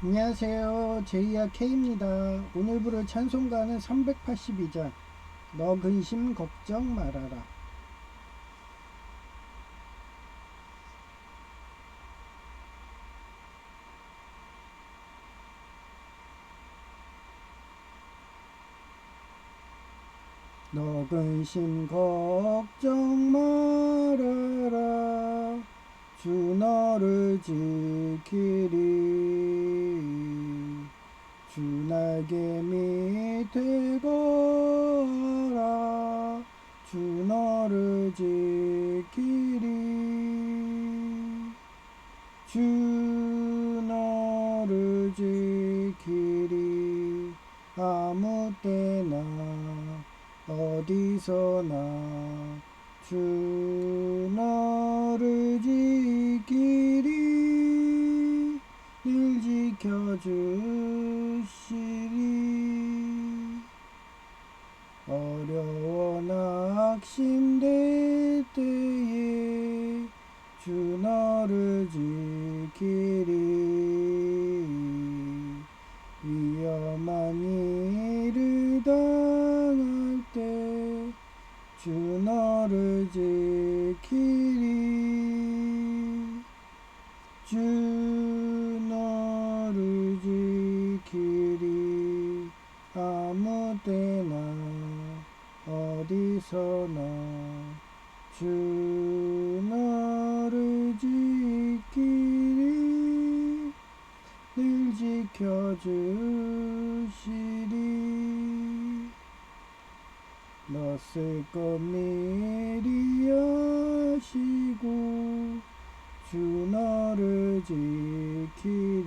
안녕하세요. 제이야 K입니다. 오늘 부를 찬송가는 382장 너 근심 걱정 말아라. 너 근심 걱정 말아라. 주 너를 지키리. 주 날개 밑에 거라. 주 너를 지키리. 주 너를 지키리. 아무 때나 어디서나 주 너를 지키리. 늘 지켜주시리. 어려워 낙심될 때에 주 너를 지키리. 위험한 일을 당할 때 주 너를 지키리. 주 너를 지키리. 아무 때나 어디서나 주 너를 지키리. 늘 지켜주시리. 너 쓸 것 미리 아시고 주 너를 지키리.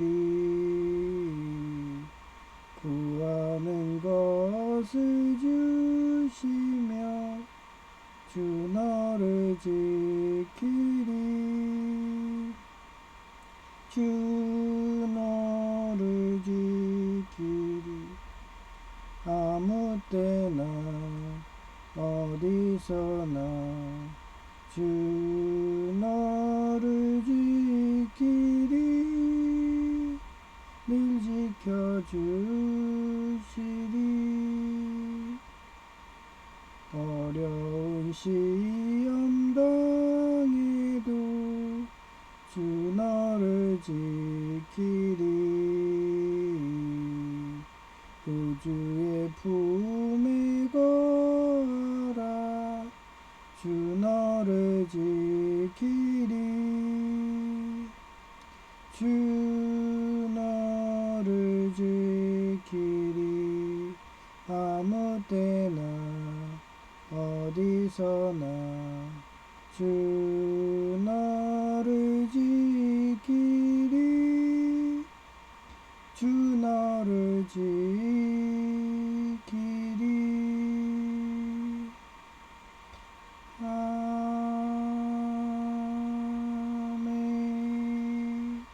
구하는 것을 주시며 주 너를 지키리. 주 너를 지키리. 아무 때나 어디서나 주 너를 지키리. 늘 지켜주시리. 어려운 시험 당해도 주 너를 지키리. 구주의 품에 거하라. 주 너를 지키리. 주 너를 지키리. 아무 때나 어디서나 주 너를 지키리. 주 너를 지키리. 아멘.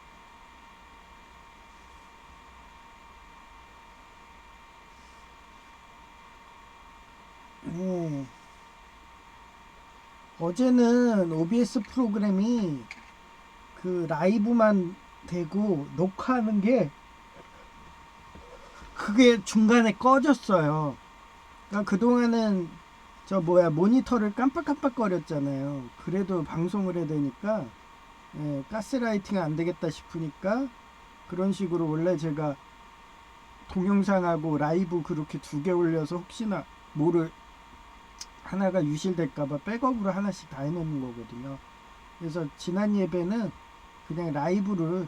네. 어제는 OBS 프로그램이 그 라이브만 되고 녹화하는 게 그게 중간에 꺼졌어요. 그러니까 그동안은 모니터를 깜빡깜빡거렸잖아요. 그래도 방송을 해야 되니까 가스라이팅 안 되겠다 싶으니까 그런 식으로 원래 제가 동영상하고 라이브 그렇게 두 개 올려서 혹시나 뭐를 하나가 유실될까봐 백업으로 하나씩 다 해놓는 거거든요. 그래서 지난 예배는 그냥 라이브를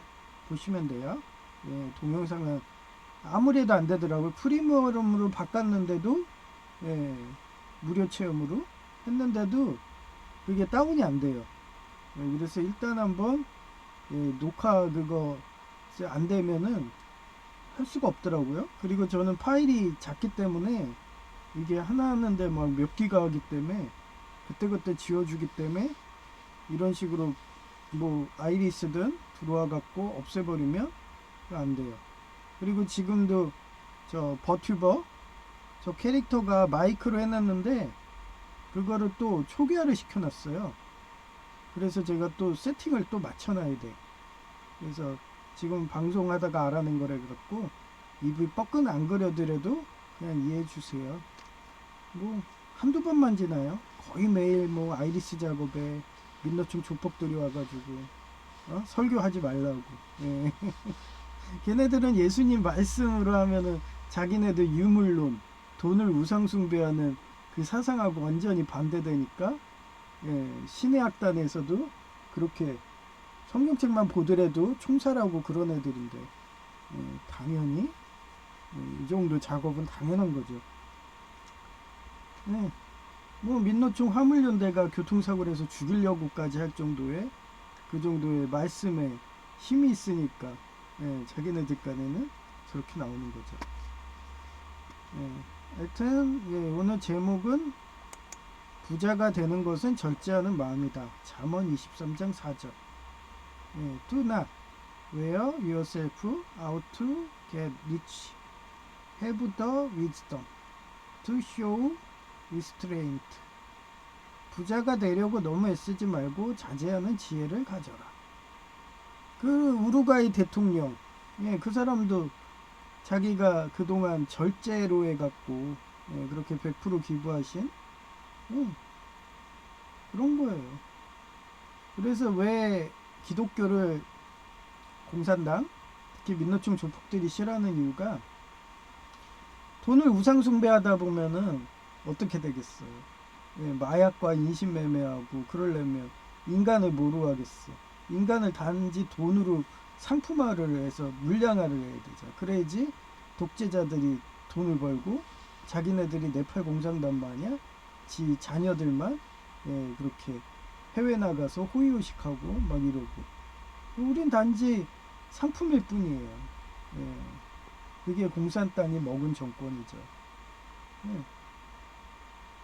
보시면 돼요. 동영상은 아무래도 안 되더라고요. 프리미엄으로 바꿨는데도 무료 체험으로 했는데도 그게 다운이 안 돼요. 그래서 일단 한번 녹화 그거 안 되면은 할 수가 없더라고요. 그리고 저는 파일이 작기 때문에 이게 하나 하는데 막 몇 기가 하기 때문에 그때그때 지워주기 때문에 이런 식으로 뭐 아이리스든 들어와 갖고 없애버리면 안 돼요. 그리고 지금도 저 버튜버 저 캐릭터가 마이크로 해놨는데 그거를 또 초기화를 시켜놨어요. 그래서 제가 또 세팅을 또 맞춰놔야 돼. 그래서 지금 방송하다가 알아낸 거래 갖고 입이 뻐끈 안 그려드려도 그냥 이해해 주세요. 뭐 한두 번만 지나요. 거의 매일 뭐 아이리스 작업에 민노총 조폭들이 와가지고 설교하지 말라고. 예. 걔네들은 예수님 말씀으로 하면은 자기네들 유물론, 돈을 우상숭배하는 그 사상하고 완전히 반대되니까, 예, 신의 악단에서도 그렇게 성경책만 보더라도 총살하고 그런 애들인데, 예, 당연히 이 정도 작업은 당연한 거죠. 예, 뭐 민노총 화물연대가 교통사고를 해서 죽이려고까지 할 정도의 그 정도의 말씀에 힘이 있으니까, 예, 자기네들 간에는 저렇게 나오는 거죠. 예, 하여튼 예, 오늘 제목은 부자가 되는 것은 절제하는 마음이다. 잠언 23장 4절. 예, Do not wear yourself out to get rich. Have the wisdom to show restraint. 부자가 되려고 너무 애쓰지 말고 자제하는 지혜를 가져라. 그 우루과이 대통령, 예, 그 사람도 자기가 그동안 절제로 해갖고, 예, 그렇게 100% 기부하신, 그런 거예요. 그래서 왜 기독교를 공산당, 특히 민노총 조폭들이 싫어하는 이유가, 돈을 우상숭배하다 보면은 어떻게 되겠어요? 예, 마약과 인신매매하고 그러려면 인간을 뭐로 하겠어? 인간을 단지 돈으로 상품화를 해서 물량화를 해야 되죠. 그래야지 독재자들이 돈을 벌고 자기네들이 네팔 공산당 마냥 지 자녀들만, 예, 그렇게 해외 나가서 호의호식하고 막 이러고, 우린 단지 상품일 뿐이에요. 예, 그게 공산당이 먹은 정권이죠. 예.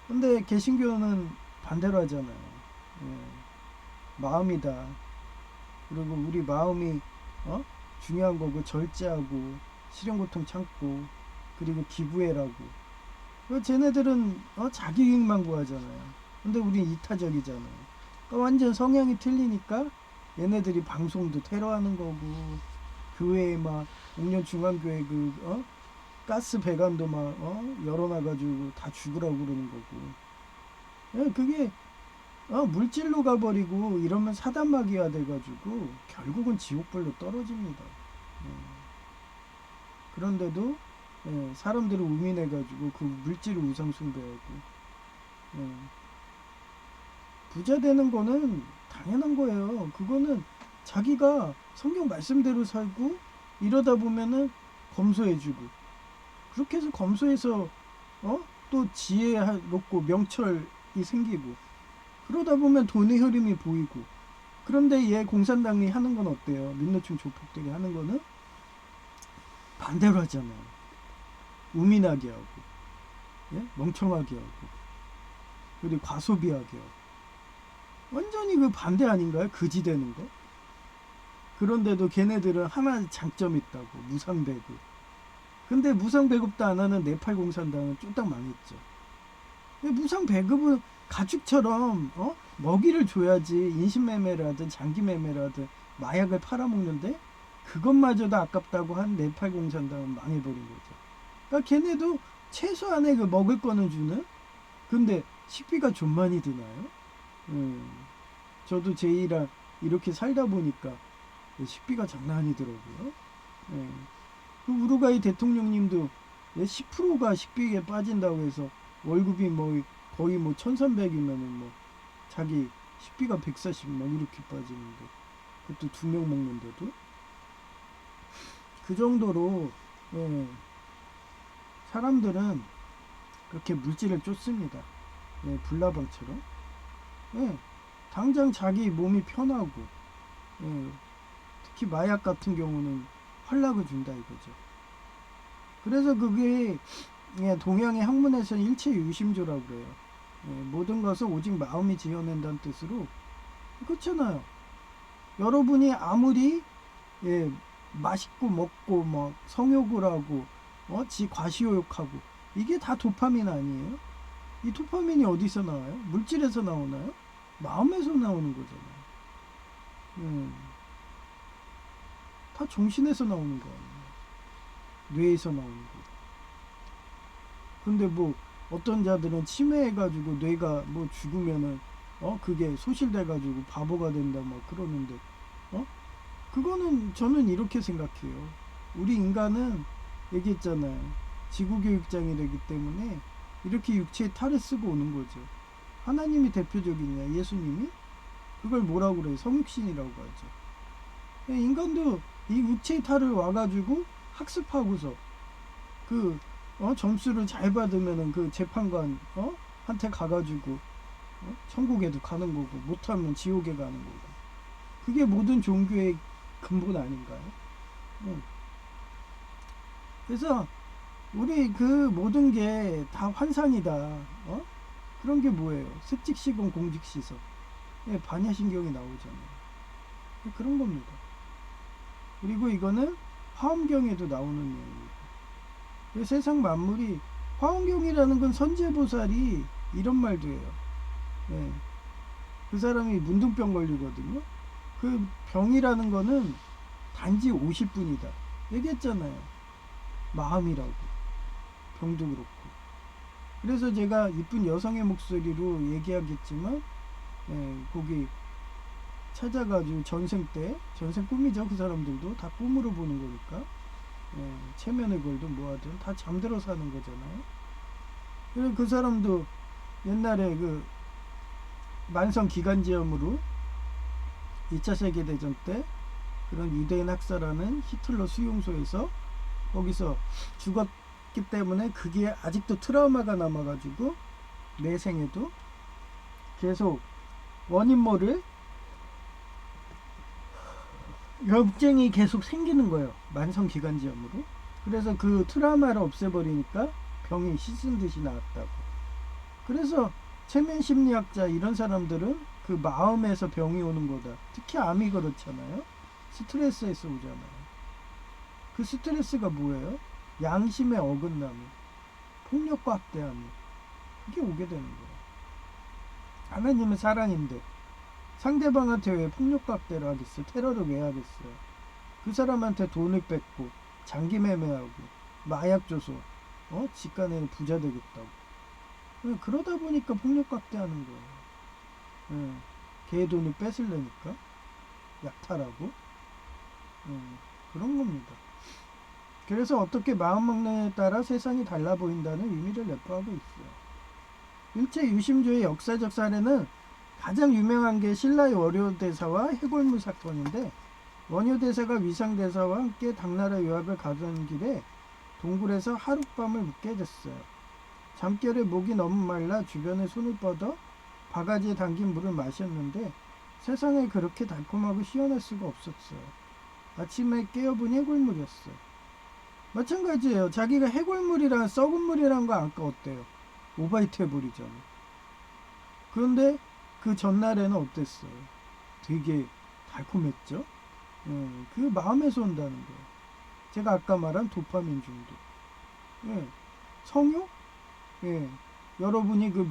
근데 개신교는 반대로 하잖아요. 예, 마음이다. 그리고 우리 마음이 중요한 거고, 절제하고 실현고통 참고 그리고 기부해라고. 쟤네들은 자기 이익만 구하잖아요. 근데 우린 이타적이잖아요. 그러니까 완전 성향이 틀리니까 얘네들이 방송도 테러하는 거고, 교회에 막 옥년 중앙교회 그 가스 배관도 막 열어놔가지고 다 죽으라고 그러는 거고. 예, 그게 물질로 가버리고 이러면 사단마귀화 돼가지고 결국은 지옥불로 떨어집니다. 예. 그런데도, 예, 사람들을 우민해가지고 그 물질을 우상숭배하고, 예. 부자 되는 거는 당연한 거예요. 그거는 자기가 성경 말씀대로 살고 이러다 보면은 검소해지고, 그렇게 해서 검소해서 또 지혜롭고 명철이 생기고, 그러다 보면 돈의 흐름이 보이고. 그런데 얘 공산당이 하는 건 어때요? 민노총 조폭들이 하는 거는 반대로 하잖아요. 우민하게 하고, 예? 멍청하게 하고, 그리고 과소비하게 하고. 완전히 그 반대 아닌가요? 거지 되는 거. 그런데도 걔네들은 하나 장점이 있다고, 무상배급. 근데 무상배급도 안 하는 네팔 공산당은 쫄딱 망했죠. 무상배급은 가축처럼 먹이를 줘야지, 인신매매를 하든 장기매매를 하든 마약을 팔아먹는데 그것마저도 아깝다고 한 네팔 공산당은 망해버린 거죠. 그러니까 걔네도 최소한의 그 먹을 거는 주는. 근데 식비가 좀 많이 드나요? 저도 제이랑 이렇게 살다 보니까 식비가 장난 아니더라고요. 그 우루과이 대통령님도 10%가 식비에 빠진다고 해서 월급이 뭐 거의 뭐 1300이면은 뭐 자기 식비가 140만 이렇게 빠지는데, 그것도 2명 먹는데도 그 정도로, 예, 사람들은 그렇게 물질을 쫓습니다. 예, 불나방처럼. 예, 당장 자기 몸이 편하고, 예, 특히 마약 같은 경우는 활락을 준다 이거죠. 그래서 그게, 예, 동양의 학문에서는 일체유심조라고 그래요. 예, 모든 것을 오직 마음이 지어낸다는 뜻으로. 그렇잖아요. 여러분이 아무리, 예, 맛있고 먹고 막 성욕을 하고 지 과시욕하고, 이게 다 도파민 아니에요? 이 도파민이 어디서 나와요? 물질에서 나오나요? 마음에서 나오는 거잖아요. 다 정신에서 나오는 거 아니에요. 뇌에서 나오는 거. 근데 뭐 어떤 자들은 치매해가지고 뇌가 뭐 죽으면은 그게 소실돼가지고 바보가 된다 막 그러는데 그거는 저는 이렇게 생각해요. 우리 인간은 얘기했잖아요. 지구교육장이 되기 때문에 이렇게 육체의 탈을 쓰고 오는 거죠. 하나님이 대표적이냐, 예수님이? 그걸 뭐라고 그래요? 성육신이라고 하죠. 인간도 이 육체의 탈을 와가지고 학습하고서 그 점수를 잘 받으면은 그 재판관 한테 가가지고 천국에도 가는 거고 못하면 지옥에 가는 거고. 그게 모든 종교의 근본 아닌가요? 그래서 우리 그 모든 게 다 환상이다. 그런 게 뭐예요? 습직시공 공직시설. 반야신경이 나오잖아요. 그런 겁니다. 그리고 이거는 화엄경에도 나오는 내용이고. 세상 만물이 화엄경이라는 건 선제보살이 이런 말도 해요. 그 사람이 문둥병 걸리거든요. 그 병이라는 거는 단지 50분이다. 얘기했잖아요. 마음이라고. 병도 그렇고. 그래서 제가 이쁜 여성의 목소리로 얘기하겠지만 거기 찾아가지고 전생 꿈이죠. 그 사람들도 다 꿈으로 보는 거니까 체면을 걸든 뭐하든 다 잠들어 사는 거잖아요. 그래서 그 사람도 옛날에 그 만성 기관지염으로 2차 세계대전 때 그런 유대인 학살하는 히틀러 수용소에서 거기서 죽었기 때문에 그게 아직도 트라우마가 남아가지고 내생에도 계속 원인 모를 염증이 계속 생기는 거예요. 만성 기관지염으로. 그래서 그 트라우마를 없애버리니까 병이 씻은 듯이 나았다고. 그래서 체면 심리학자 이런 사람들은 그 마음에서 병이 오는 거다. 특히 암이 그렇잖아요. 스트레스에서 오잖아요. 그 스트레스가 뭐예요? 양심의 어긋남이, 폭력과 학대함이, 그게 오게 되는 거예요. 하나님은 사랑인데 상대방한테 왜 폭력과 학대를 하겠어요? 테러를 왜 하겠어요? 그 사람한테 돈을 뺏고 장기 매매하고 마약 줘서 집간에는 부자 되겠다고. 그러다 보니까 폭력과 학대하는 거예요. 걔 돈을 뺏으려니까 약탈하고 그런 겁니다. 그래서 어떻게 마음 먹느냐에 따라 세상이 달라 보인다는 의미를 내포하고 있어요. 일제 유심조의 역사적 사례는 가장 유명한 게 신라의 원효대사와 해골무 사건인데, 원효대사가 위상대사와 함께 당나라 유학을 가던 길에 동굴에서 하룻밤을 묵게 됐어요. 잠결에 목이 너무 말라 주변에 손을 뻗어 바가지에 담긴 물을 마셨는데 세상에 그렇게 달콤하고 시원할 수가 없었어요. 아침에 깨어보니 해골물이었어요. 마찬가지예요. 자기가 해골물이랑 썩은 물이란 거 아까 어때요? 오바이트 해버리잖아. 그런데 그 전날에는 어땠어요? 되게 달콤했죠? 그 마음에서 온다는 거예요. 제가 아까 말한 도파민 중독. 성욕? 여러분이 그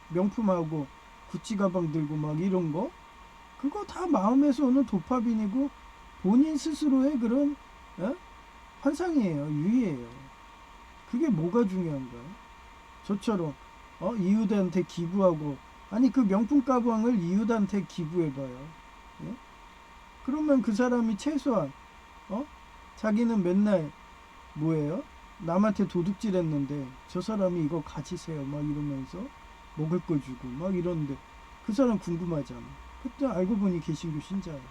명품하고 구찌 가방 들고 막 이런 거, 그거 다 마음에서 오는 도파민이고 본인 스스로의 그런 환상이에요. 유의예요. 그게 뭐가 중요한가요? 저처럼 이웃한테 기부하고, 아니 그 명품 가방을 이웃한테 기부해봐요. 그러면 그 사람이 최소한 자기는 맨날 뭐예요? 남한테 도둑질했는데 저 사람이 이거 가지세요 막 이러면서 먹을 거 주고 막 이러는데 그 사람 궁금하잖아. 그때 알고 보니 개신교 신자예요.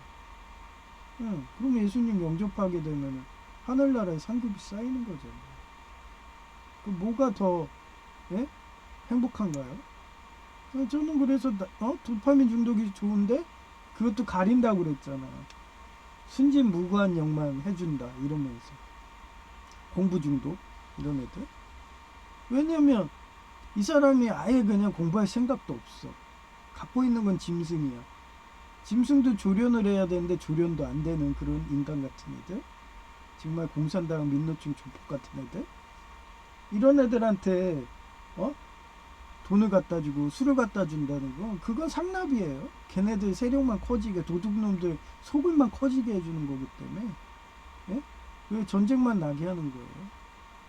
그럼 예수님 영접하게 되면 하늘나라에 상급이 쌓이는 거잖아요. 그 뭐가 더 행복한가요? 저는 그래서 도파민 중독이 좋은데 그것도 가린다고 그랬잖아요. 순진무구한 영만 해준다 이러면서. 공부 중독 이런 애들. 왜냐면 이 사람이 아예 그냥 공부할 생각도 없어. 갖고 있는 건 짐승이야. 짐승도 조련을 해야 되는데 조련도 안 되는 그런 인간 같은 애들. 정말 공산당 민노총 조폭 같은 애들. 이런 애들한테 돈을 갖다 주고 술을 갖다 준다는 거, 그건 상납이에요. 걔네들 세력만 커지게, 도둑놈들 속을만 커지게 해주는 거기 때문에 예? 왜 전쟁만 나게 하는 거예요?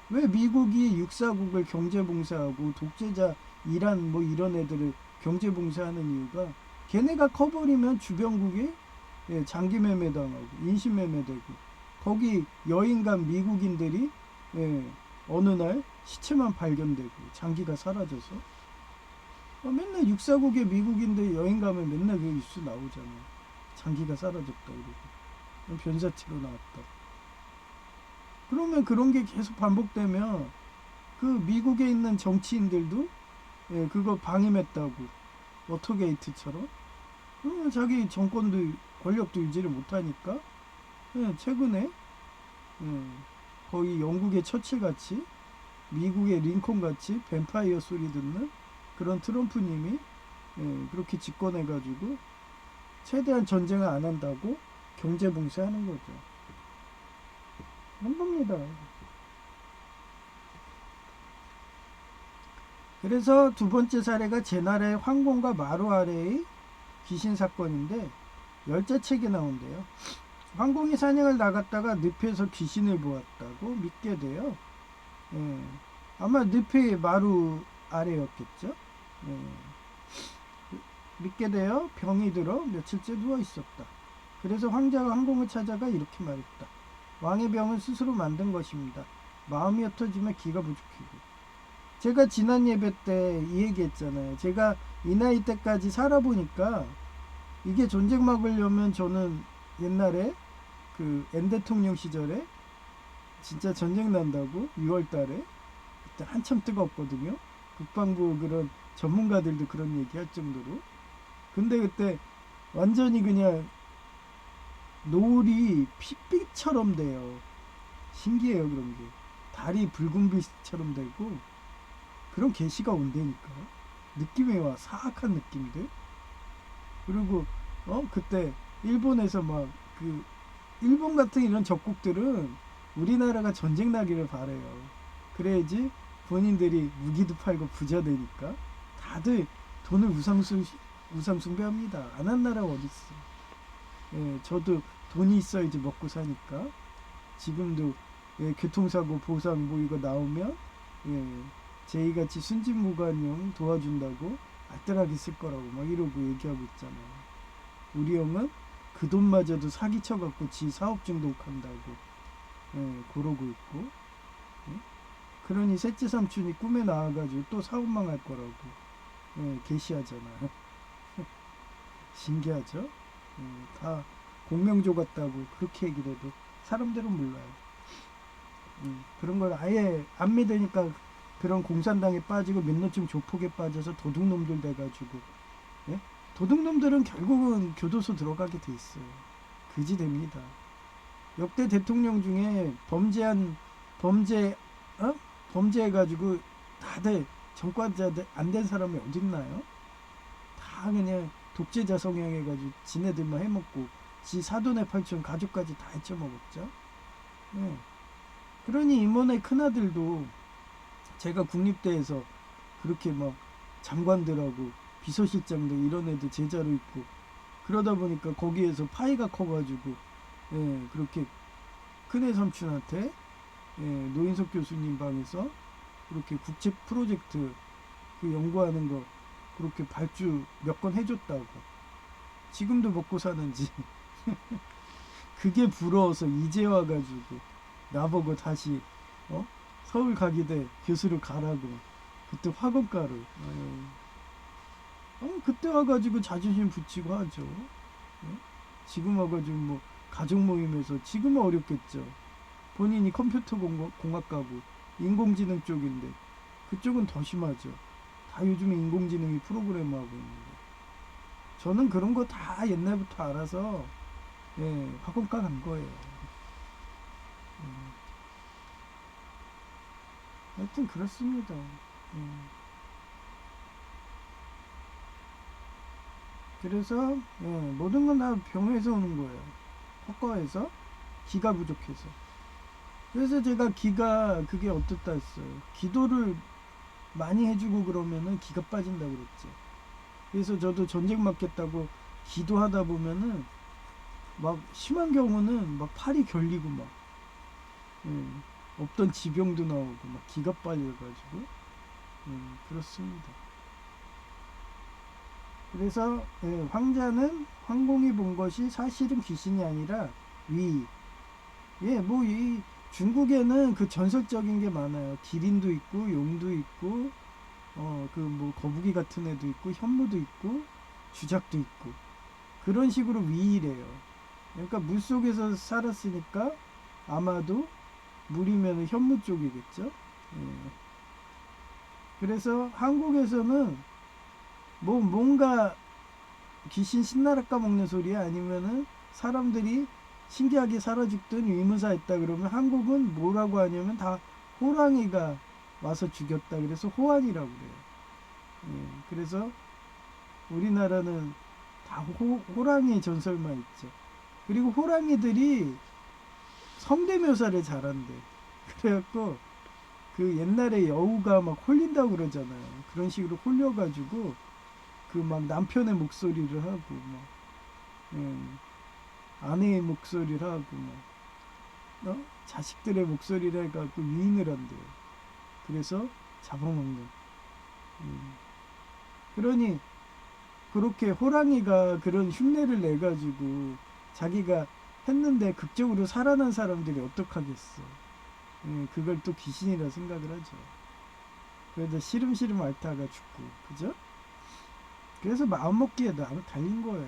왜 미국이 육사국을 경제봉사하고 독재자 이란 뭐 이런 애들을 경제봉사하는 이유가 걔네가 커버리면 주변국이 예, 장기매매 당하고 인신매매되고 거기 여행 간 미국인들이 예, 어느 날 시체만 발견되고 장기가 사라져서 맨날 육사국의 미국인들 여행 가면 맨날 그 뉴스 나오잖아요. 장기가 사라졌다 그러고 변사치로 나왔다. 그러면 그런 게 계속 반복되면 그 미국에 있는 정치인들도 예, 그거 방임했다고 워터게이트처럼 그러면 자기 정권도 권력도 유지를 못하니까 예, 최근에 예, 거의 영국의 처칠같이 미국의 링컨같이 뱀파이어 소리 듣는 그런 트럼프님이 예, 그렇게 집권해가지고 최대한 전쟁을 안 한다고 경제봉쇄하는 거죠. 그런 겁니다. 그래서 두 번째 사례가 제나라의 황공과 마루아레의 귀신 사건인데 열자책에 나온대요. 황공이 사냥을 나갔다가 늪에서 귀신을 보았다고 믿게 돼요. 예, 아마 늪이 마루 아래였겠죠. 예, 믿게 되어 병이 들어 며칠째 누워 있었다. 그래서 황자가 황공을 찾아가 이렇게 말했다. 왕의 병은 스스로 만든 것입니다. 마음이 옅어지면 기가 부족해고. 제가 지난 예배 때 이 얘기했잖아요. 제가 이 나이 때까지 살아보니까 이게 전쟁 막으려면 저는 옛날에 그 엔 대통령 시절에 진짜 전쟁 난다고 6월 달에 그때 한참 뜨겁거든요. 국방부 그런 전문가들도 그런 얘기 할 정도로. 근데 그때 완전히 그냥 노을이 핏빛처럼 돼요. 신기해요 그런 게. 달이 붉은 빛처럼 되고 그런 계시가 온다니까. 느낌이 와. 사악한 느낌들. 그리고 그때 일본에서 막 그 일본 같은 이런 적국들은 우리나라가 전쟁 나기를 바래요. 그래야지 본인들이 무기도 팔고 부자 되니까. 다들 돈을 우상숭배합니다. 안 한 나라가 어딨어. 예, 저도 돈이 있어야지 먹고 사니까. 지금도 예, 교통사고 보상 뭐 이거 나오면 예, 제이같이 순진무관형 도와준다고 알뜰하게 쓸 거라고 막 이러고 얘기하고 있잖아요. 우리 형은 그 돈마저도 사기쳐갖고 지 사업 중독한다고 예, 그러고 있고 예? 그러니 셋째 삼촌이 꿈에 나와가지고 또 사업망할 거라고 예, 게시하잖아요. 신기하죠? 예, 다 공명조 같다고 그렇게 얘기를 해도 사람들은 몰라요. 그런 걸 아예 안 믿으니까 그런 공산당에 빠지고 몇몇쯤 조폭에 빠져서 도둑놈들 돼가지고 예? 도둑놈들은 결국은 교도소 들어가게 돼 있어요. 그지 됩니다. 역대 대통령 중에 범죄해가지고 다들 전과자들 안 된 사람이 어딨나요? 다 그냥 독재자 성향해가지고 지네들만 해먹고 지 사돈의 팔촌 가족까지 다 헤쳐먹었죠. 예. 그러니 이모네 큰아들도 제가 국립대에서 그렇게 막 장관들하고 비서실장들 이런 애들 제자로 있고 그러다 보니까 거기에서 파이가 커가지고 예, 그렇게 큰애 삼촌한테 예, 노인석 교수님 방에서 그렇게 국책 프로젝트 그 연구하는 거 그렇게 발주 몇 건 해줬다고 지금도 먹고 사는지 그게 부러워서 이제 와가지고 나보고 다시 서울 가기대 교수로 가라고 그때 학원가로 그때 와가지고 자존심 붙이고 하죠. 지금 와가지고 뭐 가족 모임에서 지금은 어렵겠죠. 본인이 컴퓨터 공학과고 인공지능 쪽인데 그쪽은 더 심하죠. 다 요즘에 인공지능이 프로그램 하고 있는데 저는 그런 거 다 옛날부터 알아서 예, 학원가 간 거예요. 하여튼 그렇습니다. 그래서 예, 모든 건 다 병에서 오는 거예요. 허과에서 기가 부족해서. 그래서 제가 기가 그게 어떻다 했어요. 기도를 많이 해주고 그러면은 기가 빠진다 그랬죠. 그래서 저도 전쟁 맞겠다고 기도하다 보면은 막 심한 경우는 막 팔이 결리고 막 예, 없던 지병도 나오고 막 기가 빨려가지고 그렇습니다. 그래서 황자는 황공이 본 것이 사실은 귀신이 아니라 위. 예, 뭐 이 중국에는 그 전설적인 게 많아요. 기린도 있고 용도 있고 그 뭐 거북이 같은 애도 있고 현무도 있고 주작도 있고 그런 식으로 위이래요. 그러니까 물 속에서 살았으니까 아마도 물이면 현무 쪽이겠죠. 예. 그래서 한국에서는 뭐 뭔가 귀신 신나라 까먹는 소리야 아니면은 사람들이 신기하게 살아 죽든 위무사했다 그러면 한국은 뭐라고 하냐면 다 호랑이가 와서 죽였다 그래서 호환이라고 그래요. 예, 그래서 우리나라는 다 호랑이 전설만 있죠. 그리고 호랑이들이 성대묘사를 잘한대. 그래갖고 그 옛날에 여우가 막 홀린다고 그러잖아요. 그런 식으로 홀려가지고 그 막 남편의 목소리를 하고 막 아내의 목소리를 하고 막 자식들의 목소리를 해갖고 유인을 한대요. 그래서 잡아먹는. 그러니 그렇게 호랑이가 그런 흉내를 내가지고 자기가 했는데 극적으로 살아난 사람들이 어떡하겠어. 그걸 또 귀신이라 생각을 하죠. 그래도 시름시름 앓다가 죽고, 그죠? 그래서 마음먹기에 달린 거예요.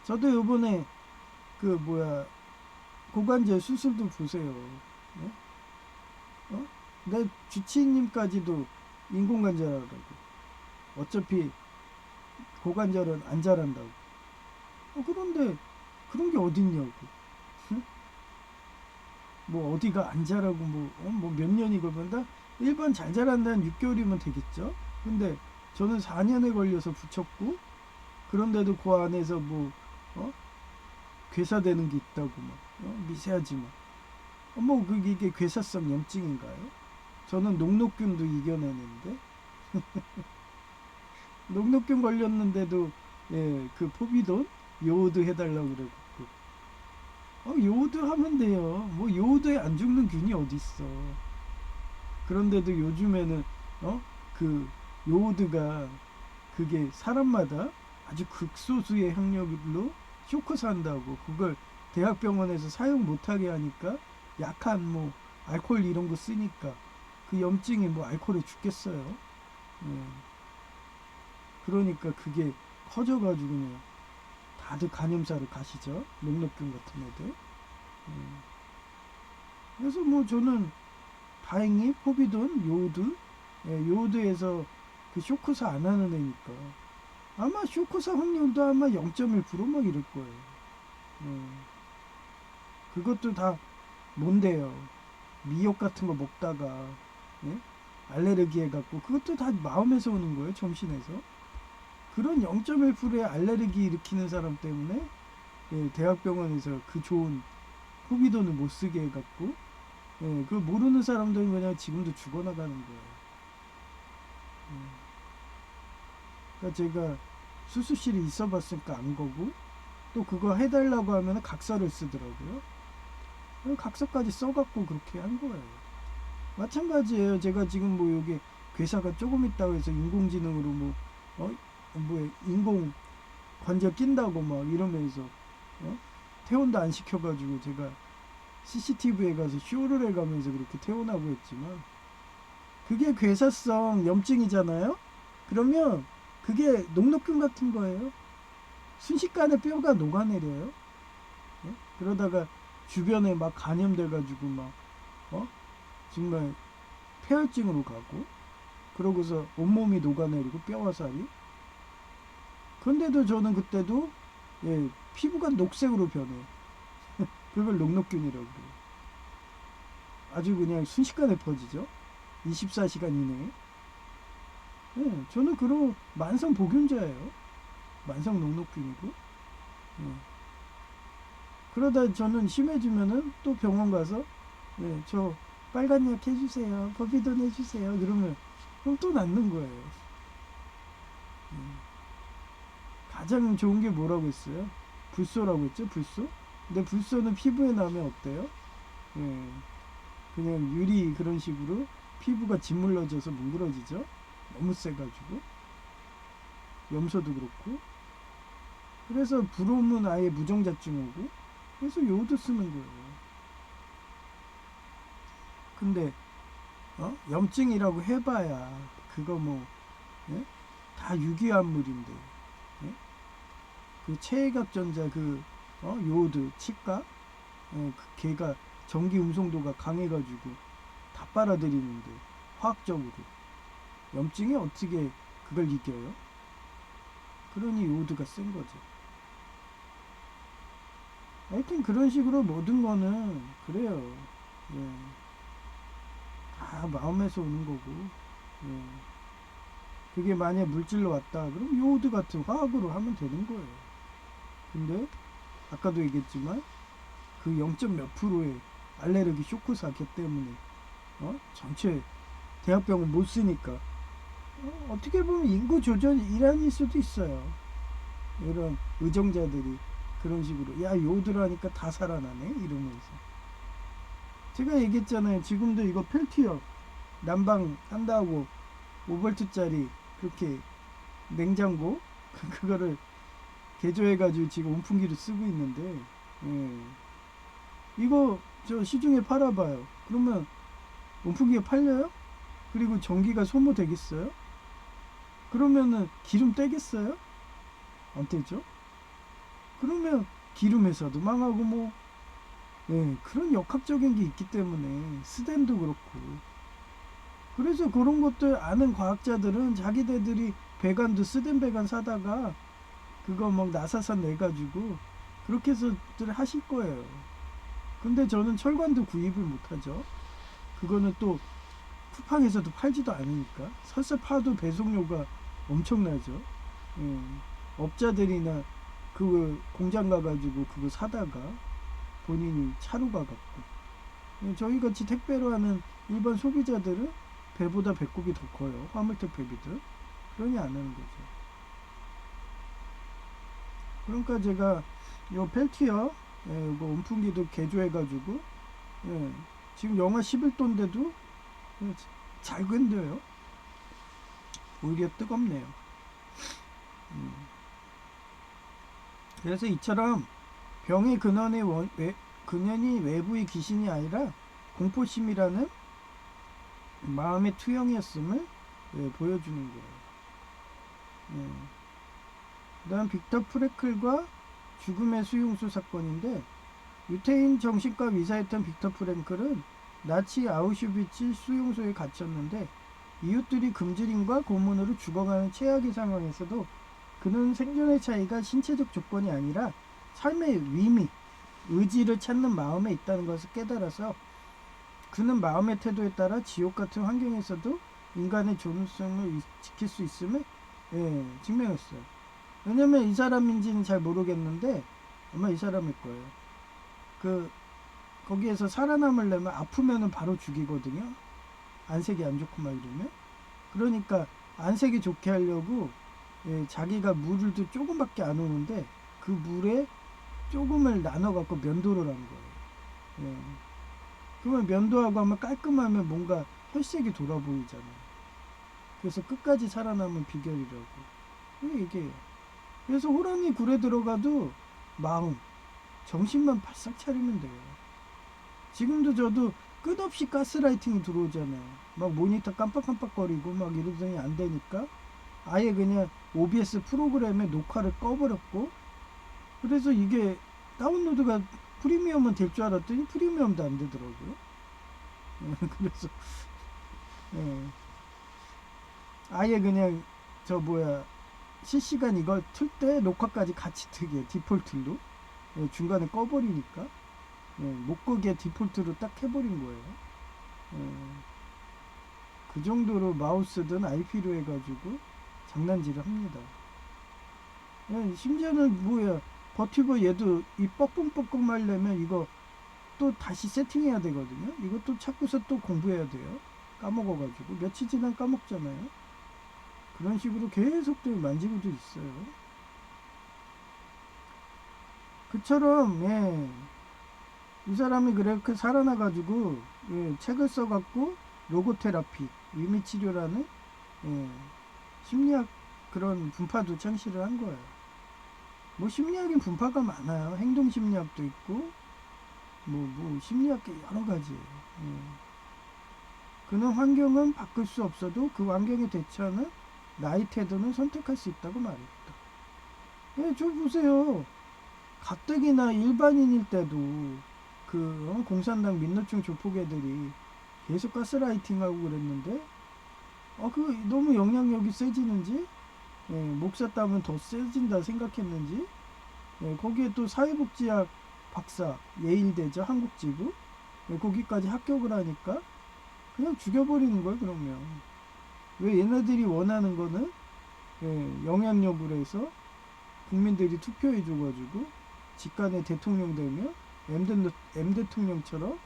저도 요번에 그 뭐야 고관절 수술도 보세요. 네? 내 주치의님까지도 인공관절하라고. 어차피 고관절은 안 자란다고. 그런데 그런 게 어딨냐고. 응? 뭐 어디가 안 자라고 뭐 몇 년이 걸린다? 일반 잘 자란다는 6개월이면 되겠죠. 근데 저는 4년에 걸려서 붙였고 그런데도 그 안에서 뭐 괴사되는 게 있다고 막 미세하지만 뭐 그게 괴사성 염증인가요? 저는 녹록균도 이겨내는데 녹록균 걸렸는데도 그 포비돈 요오드 해달라고 그래갖고 요오드 하면 돼요. 뭐 요오드에 안 죽는 균이 어디 있어. 그런데도 요즘에는 그 요오드가 그게 사람마다 아주 극소수의 향료로 쇼크 산다고 그걸 대학병원에서 사용 못하게 하니까 약한 뭐 알코올 이런 거 쓰니까 그 염증이 뭐 알코올에 죽겠어요. 예. 그러니까 그게 커져가지고 그냥 다들 간염사를 가시죠. 녹록균 같은 애들. 예. 그래서 뭐 저는 다행히 포비돈 요오드 요오드에서 그 쇼크사 안 하는 애니까 아마 쇼크사 확률도 아마 0.1%막 이럴 거예요. 그것도 다 뭔데요. 미역 같은 거 먹다가 알레르기 해갖고 그것도 다 마음에서 오는 거예요. 정신에서. 그런 0.1%의 알레르기 일으키는 사람 때문에 대학병원에서 그 좋은 포비돈을 못 쓰게 해갖고 그걸 모르는 사람들은 그냥 지금도 죽어나가는 거예요. 그러니까 제가 수술실에 있어 봤으니까 안 거고 또 그거 해달라고 하면 각서를 쓰더라고요. 각서까지 써갖고 그렇게 한 거예요. 마찬가지예요. 제가 지금 뭐 여기 괴사가 조금 있다고 해서 인공지능으로 뭐 인공 관절 낀다고 막 이러면서 퇴원도 안 시켜가지고 제가 CCTV에 가서 쇼를 해가면서 그렇게 퇴원하고 했지만 그게 괴사성 염증이잖아요. 그러면 그게 녹록균 같은 거예요. 순식간에 뼈가 녹아내려요. 그러다가 주변에 막 감염돼가지고 막 정말 폐혈증으로 가고 그러고서 온몸이 녹아내리고 뼈와 살이. 그런데도 저는 그때도 피부가 녹색으로 변해. 그걸 녹록균이라고 그래요. 아주 그냥 순식간에 퍼지죠. 24시간 이내에. 저는 그런 만성 복균자예요. 만성 녹록균이고. 그러다 저는 심해지면은 또 병원 가서 저 빨간 약 해주세요. 포비돈 해주세요. 그러면 그럼 또 낫는 거예요. 가장 좋은 게 뭐라고 했어요? 불소라고 했죠? 불소? 근데 불소는 피부에 나면 어때요? 예, 그냥 유리 그런 식으로 피부가 짓물러져서 뭉그러지죠. 너무 세가지고 염소도 그렇고. 그래서 불오면 아예 무정자증 오고. 그래서 요오드 쓰는 거예요. 근데 염증이라고 해봐야 그거 뭐 예? 다 유기화합물인데 예? 그 체액압전자 그 요오드 치과 그 걔가 전기 음성도가 강해가지고 다 빨아들이는데 화학적으로 염증이 어떻게 그걸 이겨요? 그러니 요오드가 센 거죠. 하여튼 그런 식으로 모든 거는 그래요. 예. 다 마음에서 오는 거고. 예. 그게 만약 물질로 왔다 그럼 요오드 같은 화학으로 하면 되는 거예요. 근데 아까도 얘기했지만 그 0. 몇 프로의 알레르기 쇼크 사기 때문에 전체 대학병원 못 쓰니까 어떻게 보면 인구 조절 일환일 수도 있어요. 이런 의정자들이 그런 식으로 야 요오드라니까 다 살아나네 이러면서. 제가 얘기했잖아요. 지금도 이거 펠티어 난방 한다고 5V짜리 그렇게 냉장고 그거를 개조해가지고 지금 온풍기를 쓰고 있는데 예. 이거 저 시중에 팔아봐요. 그러면 온풍기가 팔려요? 그리고 전기가 소모되겠어요? 그러면은 기름 떼겠어요? 안 떼죠? 그러면 기름 회사도 망하고 뭐 예, 그런 역학적인 게 있기 때문에 스댐도 그렇고 그래서 그런 것들 아는 과학자들은 자기네들이 배관도 스댐 배관 사다가 그거 막 나사산 내가지고 그렇게 해서들 하실 거예요. 근데 저는 철관도 구입을 못하죠. 그거는 또 쿠팡에서도 팔지도 않으니까 설사 파도 배송료가 엄청나죠. 예. 업자들이나 그 공장 가가지고 그거 사다가 본인이 차로 가갖고 예, 저희 같이 택배로 하는 일반 소비자들은 배보다 배꼽이 더 커요. 화물택 배비들. 그러니 안 하는 거죠. 그러니까 제가 요 펠티어 예, 이거 온풍기도 개조해가지고 예, 지금 영하 11도인데도 예, 잘 견뎌요. 오히려 뜨겁네요. 그래서 이처럼 병의 근원이 외부의 귀신이 아니라 공포심이라는 마음의 투영이었음을 예, 보여주는 거예요. 예. 그다음 빅터 프랭클과 죽음의 수용소 사건인데 유태인 정신과 의사였던 빅터 프랭클은 나치 아우슈비츠 수용소에 갇혔는데 이웃들이 금지림과 고문으로 죽어가는 최악의 상황에서도 그는 생존의 차이가 신체적 조건이 아니라 삶의 의미, 의지를 찾는 마음에 있다는 것을 깨달아서 그는 마음의 태도에 따라 지옥 같은 환경에서도 인간의 존엄성을 지킬 수 있음을 예, 증명했어요. 왜냐면 이 사람인지는 잘 모르겠는데 아마 이 사람일 거예요. 그 거기에서 살아남으려면 아프면은 바로 죽이거든요. 안색이 안 좋고 막 이러면. 그러니까 안색이 좋게 하려고 예, 자기가 물을 또 조금밖에 안 오는데 그 물에 조금을 나눠 갖고 면도를 한 거예요. 예. 그러면 면도하고 하면 깔끔하면 뭔가 혈색이 돌아 보이잖아요. 그래서 끝까지 살아남은 비결이라고. 이게 그래서 호랑이 굴에 들어가도 마음, 정신만 바싹 차리면 돼요. 지금도 저도 끝없이 가스라이팅이 들어오잖아요. 막 모니터 깜빡깜빡거리고 막 이러더니 안 되니까 아예 그냥 OBS 프로그램에 녹화를 꺼버렸고 그래서 이게 다운로드가 프리미엄은 될 줄 알았더니 프리미엄도 안 되더라고요. 그래서 예. 아예 그냥 저 뭐야 실시간 이걸 틀 때 녹화까지 같이 트게 디폴트로 예, 중간에 꺼버리니까 예, 못 끄게 디폴트로 딱 해버린 거예요. 예, 그 정도로 마우스든 IP로 해가지고 장난질을 합니다. 예, 심지어는 뭐야 버티버 얘도 이 뻑뻑뻑뻑 말려면 이거 또 다시 세팅해야 되거든요. 이것도 찾고서 또 공부해야 돼요. 까먹어가지고 며칠 지난 까먹잖아요. 그런 식으로 계속 또 만지고도 있어요. 그처럼 예, 이 사람이 그렇게 살아나가지고 책을 써갖고 로고테라피, 유미치료라는 심리학 그런 분파도 창시를 한 거예요. 뭐 심리학인 분파가 많아요. 행동심리학도 있고 뭐 심리학계 여러 가지예요. 그는 환경은 바꿀 수 없어도 그 환경에 대처하는 나의 태도는 선택할 수 있다고 말했다. 저 보세요. 가뜩이나 일반인일 때도 공산당 민노총 조폭애들이 계속 가스라이팅하고 그랬는데 그 너무 영향력이 세지는지 목사 따면 더 세진다 생각했는지 거기에 또 사회복지학 박사 예일대죠 한국지부 거기까지 합격을 하니까 그냥 죽여버리는 거예요. 그러면 왜 얘네들이 원하는 거는 영향력으로 해서 국민들이 투표해 줘가지고 직간에 대통령 되면 M 대통령처럼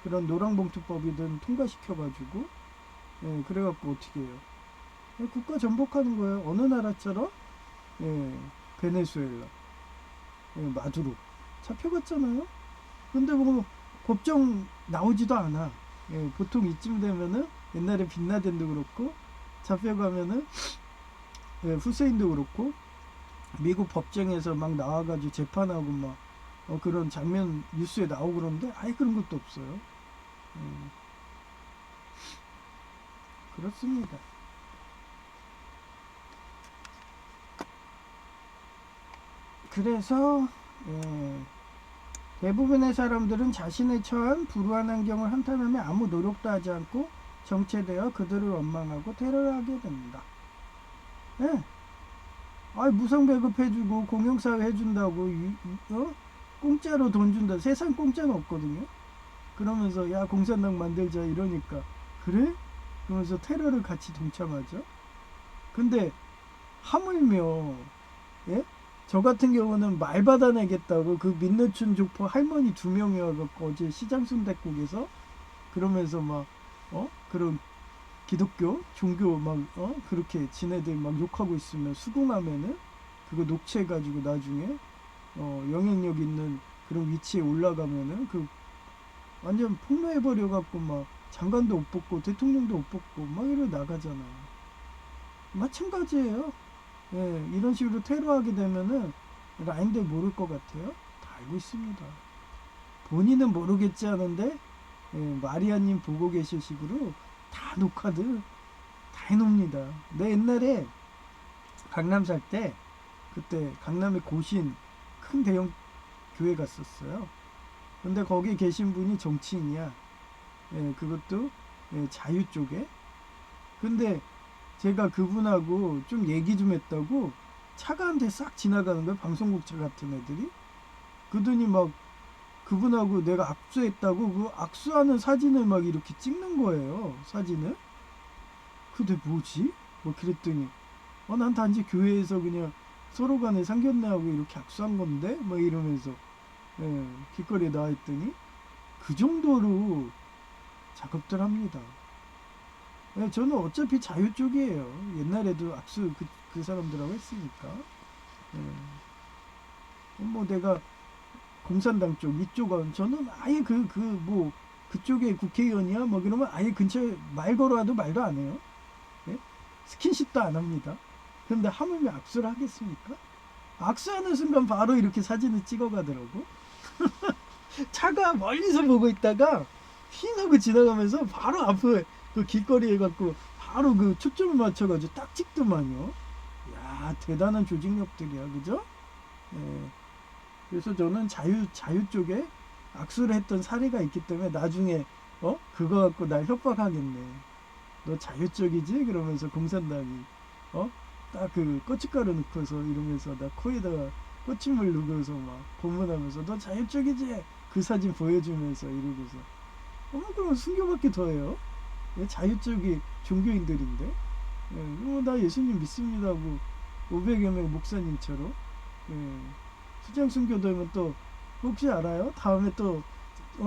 그런 노랑봉투법이든 통과시켜가지고 그래갖고 어떻게 해요? 국가 전복하는 거예요. 어느 나라처럼 베네수엘라 마두로 잡혀갔잖아요. 근데 뭐 법정 나오지도 않아. 보통 이쯤 되면은 옛날에 빈라덴도 그렇고 잡혀가면은 후세인도 그렇고 미국 법정에서 막 나와가지고 재판하고 막 그런 장면 뉴스에 나오고 그러는데 아예 그런 것도 없어요. 그렇습니다. 그래서 대부분의 사람들은 자신의 처한 불우한 환경을 한탄하며 아무 노력도 하지 않고 정체되어 그들을 원망하고 테러하게 된다. 무상 배급해주고 공영사회 해준다고 공짜로 돈 준다. 세상 공짜는 없거든요. 그러면서 야 공산당 만들자 이러니까 그래? 그러면서 테러를 같이 동참하죠. 근데 하물며 저 같은 경우는 말 받아내겠다고 그 민노춘 족포 할머니 2명이 와갖고 어제 시장 순댓국에서 그러면서 막 그런 기독교 종교 막 그렇게 지네들 막 욕하고 있으면 수긍하면은 그거 녹취해가지고 나중에 영향력 있는 그런 위치에 올라가면은 그 완전 폭로해버려갖고 막 장관도 못 뽑고 대통령도 못 뽑고 막 이러 나가잖아. 마찬가지예요. 이런 식으로 테러하게 되면은 라인들 모를 것 같아요. 다 알고 있습니다. 본인은 모르겠지 하는데 마리아님 보고 계실 식으로 다 녹화들 다 해놓습니다. 내 옛날에 강남 살 때 그때 강남에 고신 큰 대형 교회 갔었어요. 근데 거기 계신 분이 정치인이야. 그것도 자유 쪽에. 근데 제가 그분하고 좀 얘기 좀 했다고 차가 한 대 싹 지나가는 거예요. 방송국차 같은 애들이. 그러더니 막 그분하고 내가 악수했다고 그 악수하는 사진을 막 이렇게 찍는 거예요. 사진을. 근데 뭐지? 뭐 그랬더니 난 단지 교회에서 그냥 서로 간에 상견례하고 이렇게 악수한 건데 뭐 이러면서 길거리에 나와있더니 그 정도로 작업들 합니다. 저는 어차피 자유 쪽이에요. 옛날에도 악수 그 사람들하고 했으니까. 뭐 내가 공산당 쪽 이쪽은 저는 아예 뭐 그쪽에 국회의원이야 뭐 그러면 아예 근처에 말 걸어와도 말도 안 해요. 스킨십도 안 합니다. 근데 하물며 악수를 하겠습니까? 악수하는 순간 바로 이렇게 사진을 찍어가더라고. 차가 멀리서 보고 있다가 휘하고 지나가면서 바로 앞에 그 길거리에 갖고 바로 그 초점을 맞춰가지고 딱 찍더만요. 야 대단한 조직력들이야, 그죠? 그래서 저는 자유 쪽에 악수를 했던 사례가 있기 때문에 나중에 그거 갖고 날 협박하겠네. 너 자유 쪽이지? 그러면서 공산당이 딱 그 고춧가루 넣고서 이러면서 나 코에다가 꽃침을 누고서 막 고문하면서 너 자유 쪽이지? 그 사진 보여주면서 이러고서 그럼 순교받기 더해요. 자유 쪽이 종교인들인데 나 예수님 믿습니다 하고 500여 명 목사님처럼 수장 순교되면 또 혹시 알아요? 다음에 또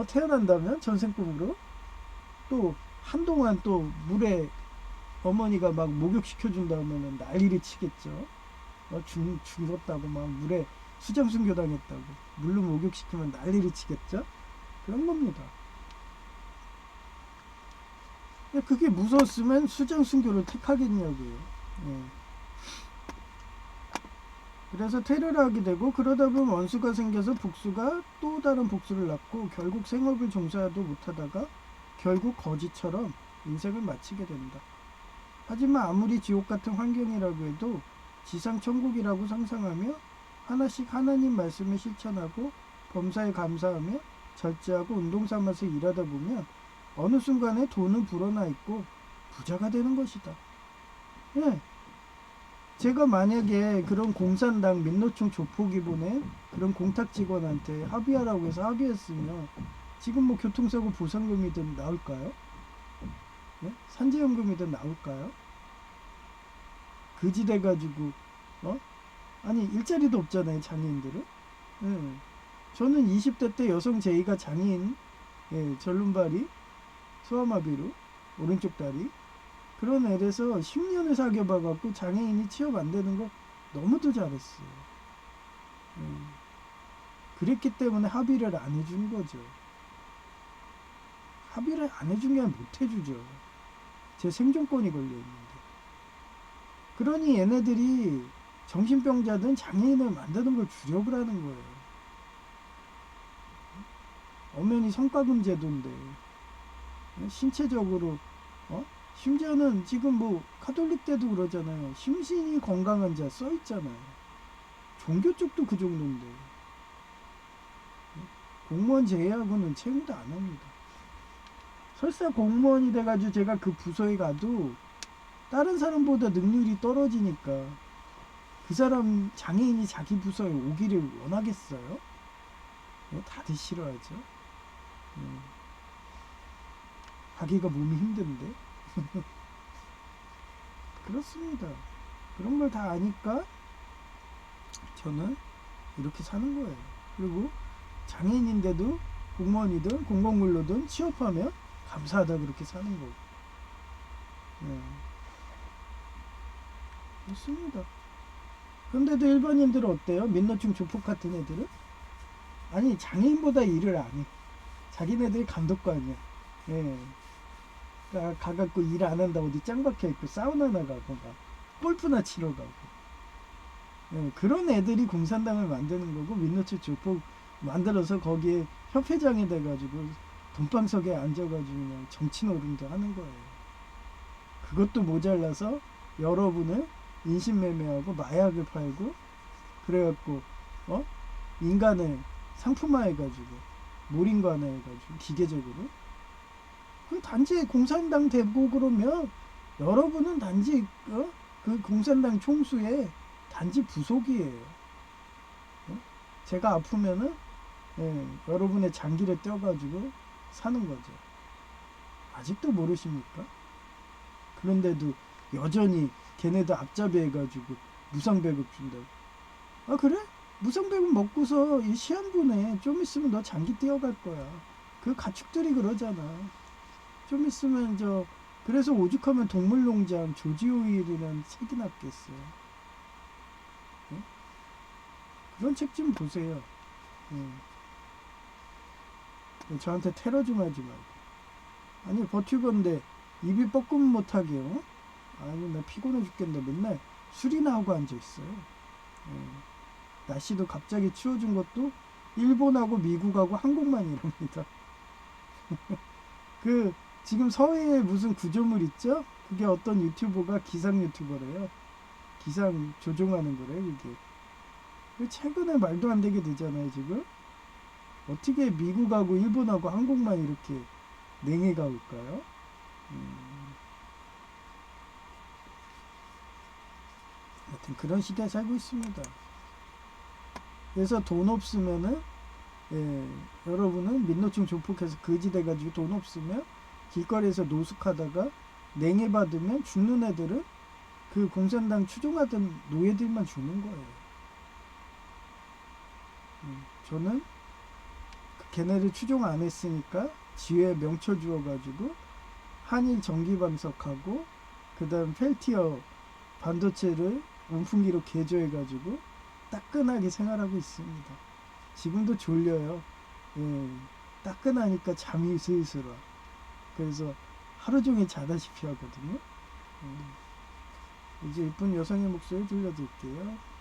태어난다면 전생법으로 또 한동안 또 물에 어머니가 막 목욕시켜준다면은 난리를 치겠죠. 죽었다고 막 물에 수장 순교 당했다고 물로 목욕시키면 난리를 치겠죠. 그런 겁니다. 그게 무서웠으면 수장 순교를 택하겠냐고요. 예. 그래서 테러를 하게 되고, 그러다 보면 원수가 생겨서 복수가 또 다른 복수를 낳고 결국 생업을 종사도 못하다가 결국 거지처럼 인생을 마치게 된다. 하지만 아무리 지옥 같은 환경이라고 해도 지상 천국이라고 상상하며 하나씩 하나님 말씀을 실천하고 범사에 감사하며 절제하고 운동 삼아서 일하다 보면 어느 순간에 돈은 불어나 있고 부자가 되는 것이다. 예. 제가 만약에 그런 공산당 민노총 조폭이 보낸 그런 공탁 직원한테 합의하라고 해서 합의했으면 지금 뭐 교통사고 보상금이든 나올까요? 네? 산재연금이든 나올까요? 그지 돼가지고 아니 일자리도 없잖아요, 장애인들은. 네. 저는 20대 때 여성 제2가 장애인, 전륜발이 소아마비로 오른쪽 다리 그런 애에서 10년을 사귀어봐갖고 장애인이 취업 안 되는 거 너무도 잘했어요. 그랬기 때문에 합의를 안 해준 거죠. 합의를 안 해준 게 아니라 못 해주죠. 제 생존권이 걸려있는데. 그러니 얘네들이 정신병자든 장애인을 만드는 걸 주력을 하는 거예요. 엄연히 성과금 제도인데 신체적으로 심지어는 지금 뭐 카톨릭 때도 그러잖아요. 심신이 건강한 자 써있잖아요. 종교 쪽도 그 정도인데 공무원 제외하고는 채용도 안 합니다. 설사 공무원이 돼가지고 제가 그 부서에 가도 다른 사람보다 능률이 떨어지니까 그 사람 장애인이 자기 부서에 오기를 원하겠어요? 다들 싫어하죠. 자기가 몸이 힘든데. 그렇습니다. 그런 걸 다 아니까 저는 이렇게 사는 거예요. 그리고 장애인인데도 공무원이든 공공근로든 취업하면 감사하다 그렇게 사는 거고. 그렇습니다. 근데도 일반인들은 어때요? 민노총 조폭 같은 애들은? 아니 장애인보다 일을 안 해. 자기네들이 감독관이야. 가갖고 일 안 한다 어디 짱 박혀있고 사우나나 가고 막 골프나 치러 가고 그런 애들이 공산당을 만드는 거고 민노총 조폭 만들어서 거기에 협회장이 돼가지고 돈방석에 앉아가지고 그냥 정치 노름도 하는 거예요. 그것도 모자라서 여러분을 인신매매하고 마약을 팔고 그래갖고 인간을 상품화해가지고 몰인관해가지고 기계적으로 단지 공산당 되고 그러면 여러분은 단지 그 공산당 총수의 단지 부속이에요. 제가 아프면은 여러분의 장기를 떼어가지고 사는 거죠. 아직도 모르십니까? 그런데도 여전히 걔네들 앞잡이 해가지고 무상배급 준다고. 아 그래? 무상배급 먹고서 이 시한부네 좀 있으면 너 장기 떼어갈 거야. 그 가축들이 그러잖아. 좀 있으면 그래서 오죽하면 동물농장 조지오일이라는 책이 났겠어요. 그런 책 좀 보세요. 저한테 테러 좀 하지 말고. 아니 버튜버인데 입이 뻐끔 못하게요. 아니 나 피곤해 죽겠네. 맨날 술이나 하고 앉아있어요. 날씨도 갑자기 추워진 것도 일본하고 미국하고 한국만 이럽니다. 지금 서해에 무슨 구조물 있죠? 그게 어떤 유튜버가 기상 유튜버래요. 기상 조종하는 거래요, 이게. 최근에 말도 안 되게 되잖아요, 지금. 어떻게 미국하고 일본하고 한국만 이렇게 냉해가 올까요? 하여튼 그런 시대에 살고 있습니다. 그래서 돈 없으면은 여러분은 민노총 조폭해서 거지돼가지고 돈 없으면 길거리에서 노숙하다가 냉해 받으면 죽는 애들은 그 공산당 추종하던 노예들만 죽는 거예요. 저는 걔네를 추종 안 했으니까 지휘에 명초 주어가지고 한일 전기방석하고 그 다음 펠티어 반도체를 온풍기로 개조해가지고 따끈하게 생활하고 있습니다. 지금도 졸려요. 따끈하니까 잠이 슬슬 와. 그래서 하루 종일 자다시피 하거든요. 이제 이쁜 여성의 목소리 들려드릴게요.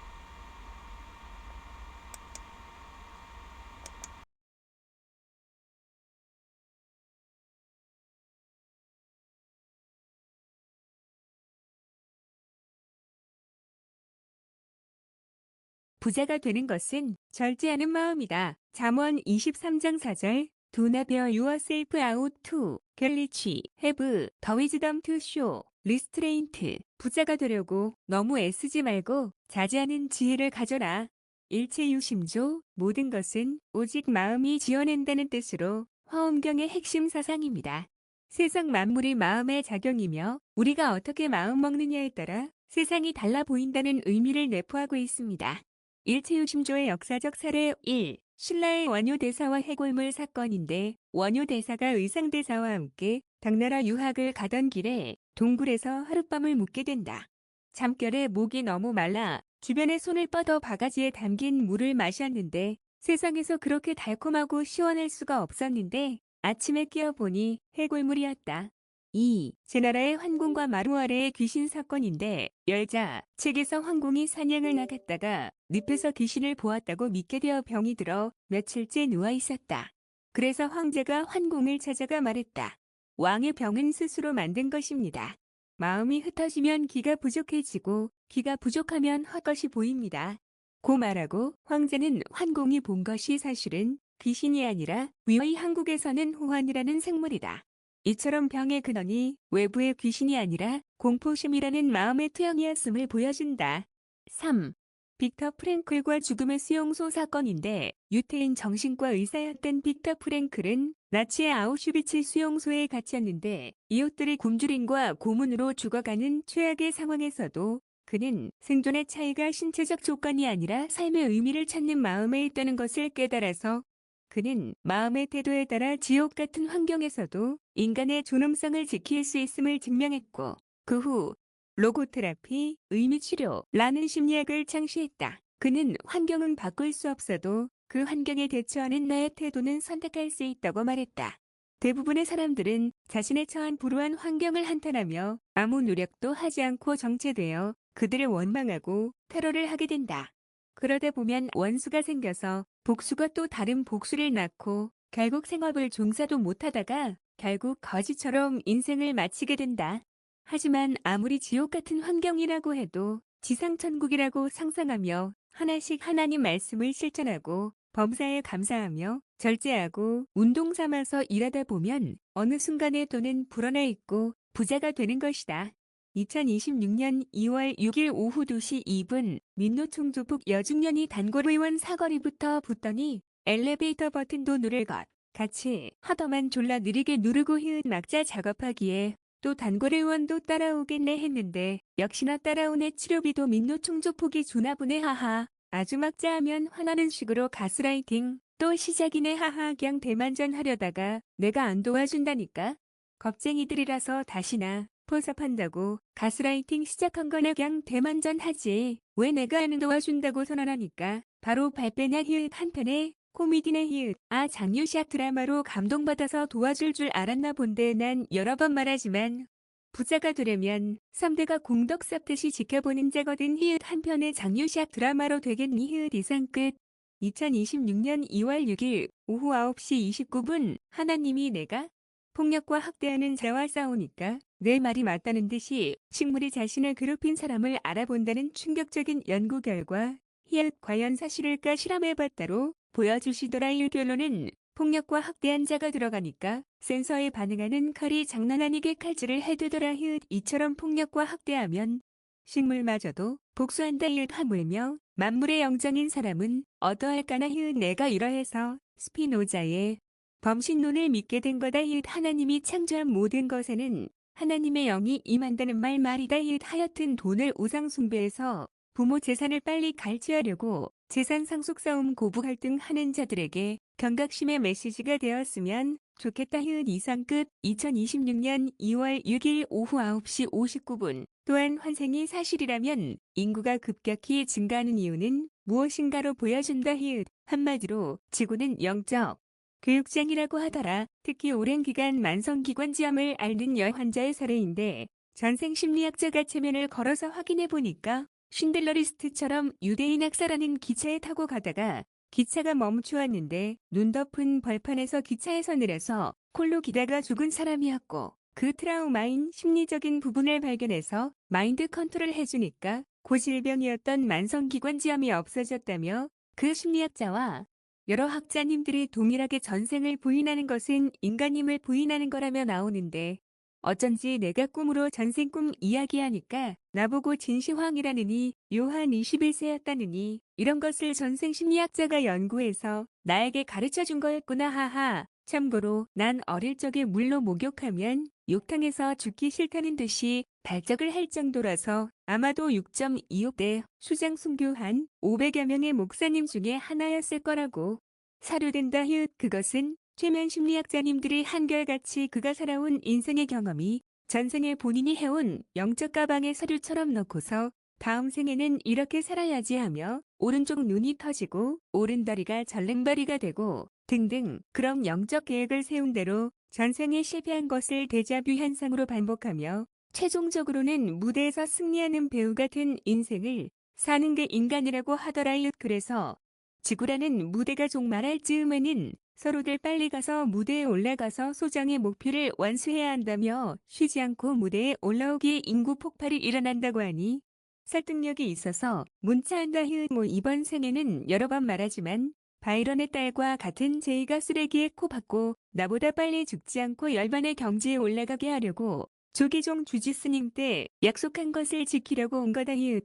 부자가 되는 것은 절제하는 마음이다. 잠언 23장 4절. Do not bear yourself out to 갤리치 have the wisdom to show restraint. 부자가 되려고 너무 애쓰지 말고 자제하는 지혜를 가져라. 일체유심조. 모든 것은 오직 마음이 지어낸다는 뜻으로 화엄경의 핵심 사상입니다. 세상 만물이 마음의 작용이며 우리가 어떻게 마음 먹느냐에 따라 세상이 달라 보인다는 의미를 내포하고 있습니다. 일체유심조의 역사적 사례 1. 신라의 원효대사와 해골물 사건인데 원효대사가 의상대사와 함께 당나라 유학을 가던 길에 동굴에서 하룻밤을 묵게 된다. 잠결에 목이 너무 말라 주변에 손을 뻗어 바가지에 담긴 물을 마셨는데 세상에서 그렇게 달콤하고 시원할 수가 없었는데 아침에 깨어보니 해골물이었다. 2. 제나라의 환궁과 마루 아래의 귀신 사건인데 열자 책에서 환궁이 사냥을 나갔다가 늪에서 귀신을 보았다고 믿게 되어 병이 들어 며칠째 누워 있었다. 그래서 황제가 환궁을 찾아가 말했다. 왕의 병은 스스로 만든 것입니다. 마음이 흩어지면 기가 부족해지고 기가 부족하면 헛것이 보입니다. 고 말하고 황제는 환궁이 본 것이 사실은 귀신이 아니라 위의 한국에서는 호환이라는 생물이다. 이처럼 병의 근원이 외부의 귀신이 아니라 공포심이라는 마음의 투영이었음을 보여준다. 3. 빅터 프랭클과 죽음의 수용소 사건인데 유태인 정신과 의사였던 빅터 프랭클은 나치의 아우슈비츠 수용소에 갇혔는데 이웃들이 굶주림과 고문으로 죽어가는 최악의 상황에서도 그는 생존의 차이가 신체적 조건이 아니라 삶의 의미를 찾는 마음에 있다는 것을 깨달아서 그는 마음의 태도에 따라 지옥 같은 환경에서도 인간의 존엄성을 지킬 수 있음을 증명했고 그 후 로고테라피, 의미치료라는 심리학을 창시했다. 그는 환경은 바꿀 수 없어도 그 환경에 대처하는 나의 태도는 선택할 수 있다고 말했다. 대부분의 사람들은 자신의 처한 불우한 환경을 한탄하며 아무 노력도 하지 않고 정체되어 그들을 원망하고 테러를 하게 된다. 그러다 보면 원수가 생겨서 복수가 또 다른 복수를 낳고 결국 생업을 종사도 못하다가 결국 거지처럼 인생을 마치게 된다. 하지만 아무리 지옥 같은 환경이라고 해도 지상천국이라고 상상하며 하나씩 하나님 말씀을 실천하고 범사에 감사하며 절제하고 운동 삼아서 일하다 보면 어느 순간에 돈은 불어나 있고 부자가 되는 것이다. 2026년 2월 6일 오후 2시 2분 민노총조폭 여중년이 단골의원 사거리부터 붙더니 엘리베이터 버튼도 누를 것 같이 하더만 졸라 느리게 누르고 히읗 막자 작업하기에 또 단골의원도 따라오겠네 했는데 역시나 따라오네 치료비도 민노총조폭이 주나보네 하하. 아주 막자하면 화나는 식으로 가스라이팅 또 시작이네 하하. 그냥 대만전 하려다가 내가 안 도와준다니까. 겁쟁이들이라서 다시나 포섭한다고 가스라이팅 시작한 거나 그냥 대만전 하지. 왜 내가 안 도와준다고 선언하니까 바로 발빼냐 히읗 한편에 코미디네 히읗. 아 장유샷 드라마로 감동받아서 도와줄 줄 알았나 본데 난 여러 번 말하지만 부자가 되려면 3대가 공덕 쌓듯이 지켜보는 자거든 히읗 한편의 장유샷 드라마로 되겠니 히읗 이상 끝. 2026년 2월 6일 오후 9시 29분 하나님이 내가 폭력과 학대하는 자와 싸우니까 내 말이 맞다는 듯이 식물이 자신을 괴롭힌 사람을 알아본다는 충격적인 연구 결과 히읗 과연 사실일까 실험해봤다로 보여주시더라. 이 결론은 폭력과 학대한 자가 들어가니까 센서에 반응하는 칼이 장난 아니게 칼질을 해대더라. 히읗 이처럼 폭력과 학대하면 식물마저도 복수한다. 히읗 하물며 만물의 영장인 사람은 어떠할까나. 히읗 내가 이러해서 스피노자의 범신론을 믿게 된 거다. 히읗 하나님이 창조한 모든 것에는 하나님의 영이 임한다는 말이다. 히읗 하여튼 돈을 우상 숭배해서 부모 재산을 빨리 갈취하려고 재산 상속 싸움 고부 갈등하는 자들에게 경각심의 메시지가 되었으면 좋겠다. 히읗 이상 끝. 2026년 2월 6일 오후 9시 59분 또한 환생이 사실이라면 인구가 급격히 증가하는 이유는 무엇인가로 보여준다. 히읗 한마디로 지구는 영적 교육장이라고 하더라. 특히 오랜 기간 만성기관지염을 앓는 여 환자의 사례인데 전생심리학자가 체면을 걸어서 확인해 보니까 쉰들러 리스트처럼 유대인 학살하는 기차에 타고 가다가 기차가 멈추었는데 눈 덮은 벌판에서 기차에서 내려서 콜로 기다가 죽은 사람이었고 그 트라우마인 심리적인 부분을 발견해서 마인드 컨트롤 해주니까 고질병이었던 만성기관지염이 없어졌다며 그 심리학자와 여러 학자님들이 동일하게 전생을 부인하는 것은 인간임을 부인하는 거라며 나오는데 어쩐지 내가 꿈으로 전생 꿈 이야기하니까 나보고 진시황이라느니 요한 21세였다느니 이런 것을 전생 심리학자가 연구해서 나에게 가르쳐 준 거였구나 하하. 참고로 난 어릴 적에 물로 목욕하면 욕탕에서 죽기 싫다는 듯이 발작을 할 정도라서 아마도 6.25대 수장 순교한 500여 명의 목사님 중에 하나였을 거라고. 사료된다 휴 그것은 최면 심리학자님들이 한결같이 그가 살아온 인생의 경험이 전생에 본인이 해온 영적 가방에 서류처럼 넣고서 다음 생에는 이렇게 살아야지 하며 오른쪽 눈이 터지고 오른다리가 전랭다리가 되고 등등 그런 영적 계획을 세운 대로 전생에 실패한 것을 데자뷰 현상으로 반복하며 최종적으로는 무대에서 승리하는 배우 같은 인생을 사는 게 인간이라고 하더라요. 그래서 지구라는 무대가 종말할 즈음에는 서로들 빨리 가서 무대에 올라가서 소장의 목표를 완수해야 한다며 쉬지 않고 무대에 올라오기에 인구 폭발이 일어난다고 하니 설득력이 있어서 문자한다 휴 이번 생에는 여러 번 말하지만 바이런의 딸과 같은 제이가 쓰레기에 코 박고 나보다 빨리 죽지 않고 열반의 경지에 올라가게 하려고 조계종 주지스님 때 약속한 것을 지키려고 온 거다 휴.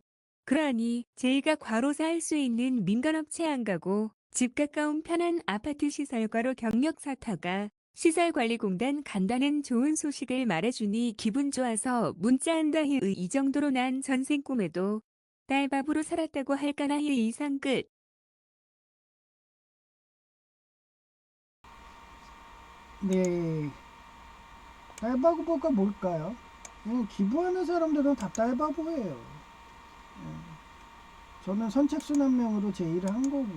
그러니 제이가 과로사 할 수 있는 민간업체 안 가고 집 가까운 편한 아파트 시설과로 경력 사타가 시설관리공단 간다는 좋은 소식을 말해주니 기분 좋아서 문자한다 이 정도로 난 전생 꿈에도 딸밥으로 살았다고 할까나 이상 끝. 네, 딸바보가 뭘까요? 기부하는 사람들은 다 딸바보예요. 저는 선착순 1명으로 제의를 한 거고,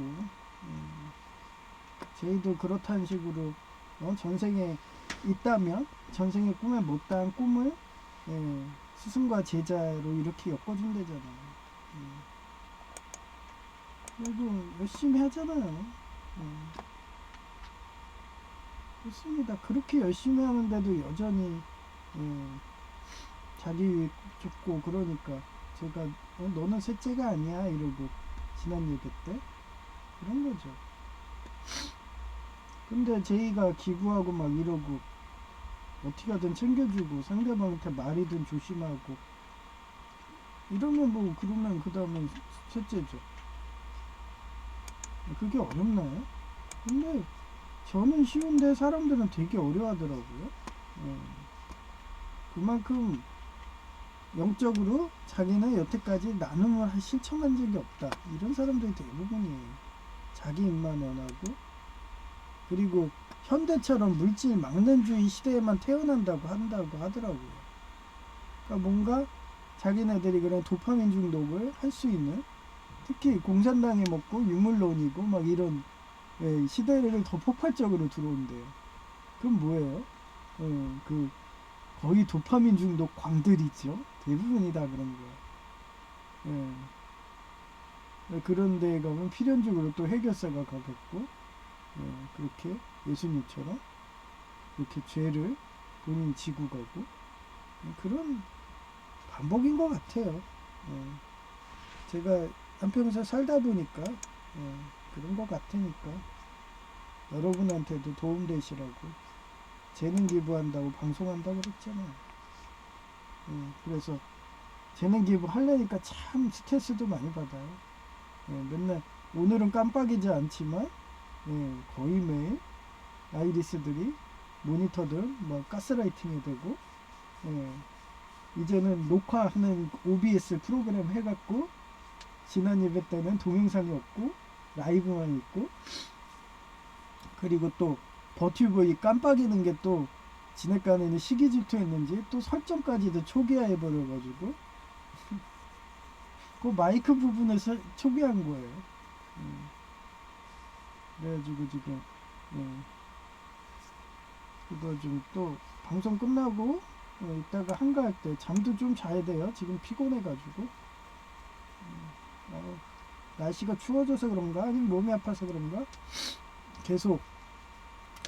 제의도 그렇다는 식으로 전생에 있다면 전생의 꿈에 못다한 꿈을 스승과 제자로 이렇게 엮어준대잖아요. 그리고 열심히 하잖아요. 그렇습니다. 그렇게 열심히 하는데도 여전히 자기 죽고 그러니까 제가 너는 셋째가 아니야 이러고 지난 예배 때 그런 거죠. 근데 제이가 기부하고 막 이러고 어떻게 하든 챙겨주고 상대방한테 말이든 조심하고 이러면 뭐 그러면 그 다음에 셋째죠. 그게 어렵나요? 근데 저는 쉬운데 사람들은 되게 어려워하더라고요. 그만큼 영적으로 자기는 여태까지 나눔을 실천한 적이 없다. 이런 사람들이 대부분이에요. 자기 입만 원하고 그리고 현대처럼 물질 망론주의 시대에만 태어난다고 한다고 하더라고요. 그러니까 뭔가 자기네들이 그런 도파민 중독을 할 수 있는 특히 공산당이 먹고 유물론이고 막 이런 시대를 더 폭발적으로 들어온대요. 그럼 뭐예요? 그 거의 도파민 중독 광들이죠. 대부분이 다 그런 거예요. 그런 데에 가면 필연적으로 또 해결사가 가겠고 그렇게 예수님처럼 이렇게 죄를 본인이 지고 가고 그런 반복인 것 같아요. 제가 한평생 살다 보니까 그런 것 같으니까 여러분한테도 도움되시라고 재능 기부한다고 방송한다고 그랬잖아요. 그래서 재능 기부 하려니까 참 스트레스도 많이 받아요. 맨날 오늘은 깜빡이지 않지만 거의 매일 아이리스들이 모니터들 뭐 가스라이팅이 되고 이제는 녹화하는 OBS 프로그램 해갖고 지난 예배 때는 동영상이 없고 라이브만 있고 그리고 또 버튜브에 깜빡이는 게 또 지네간에는 시기 질투했는지 또 설정까지도 초기화해 버려가지고 그 마이크 부분을 초기화한 거예요. 그래가지고 지금 그거 좀 또 방송 끝나고 이따가 한가할 때 잠도 좀 자야 돼요. 지금 피곤해가지고. 어, 날씨가 추워져서 그런가 아니면 몸이 아파서 그런가 계속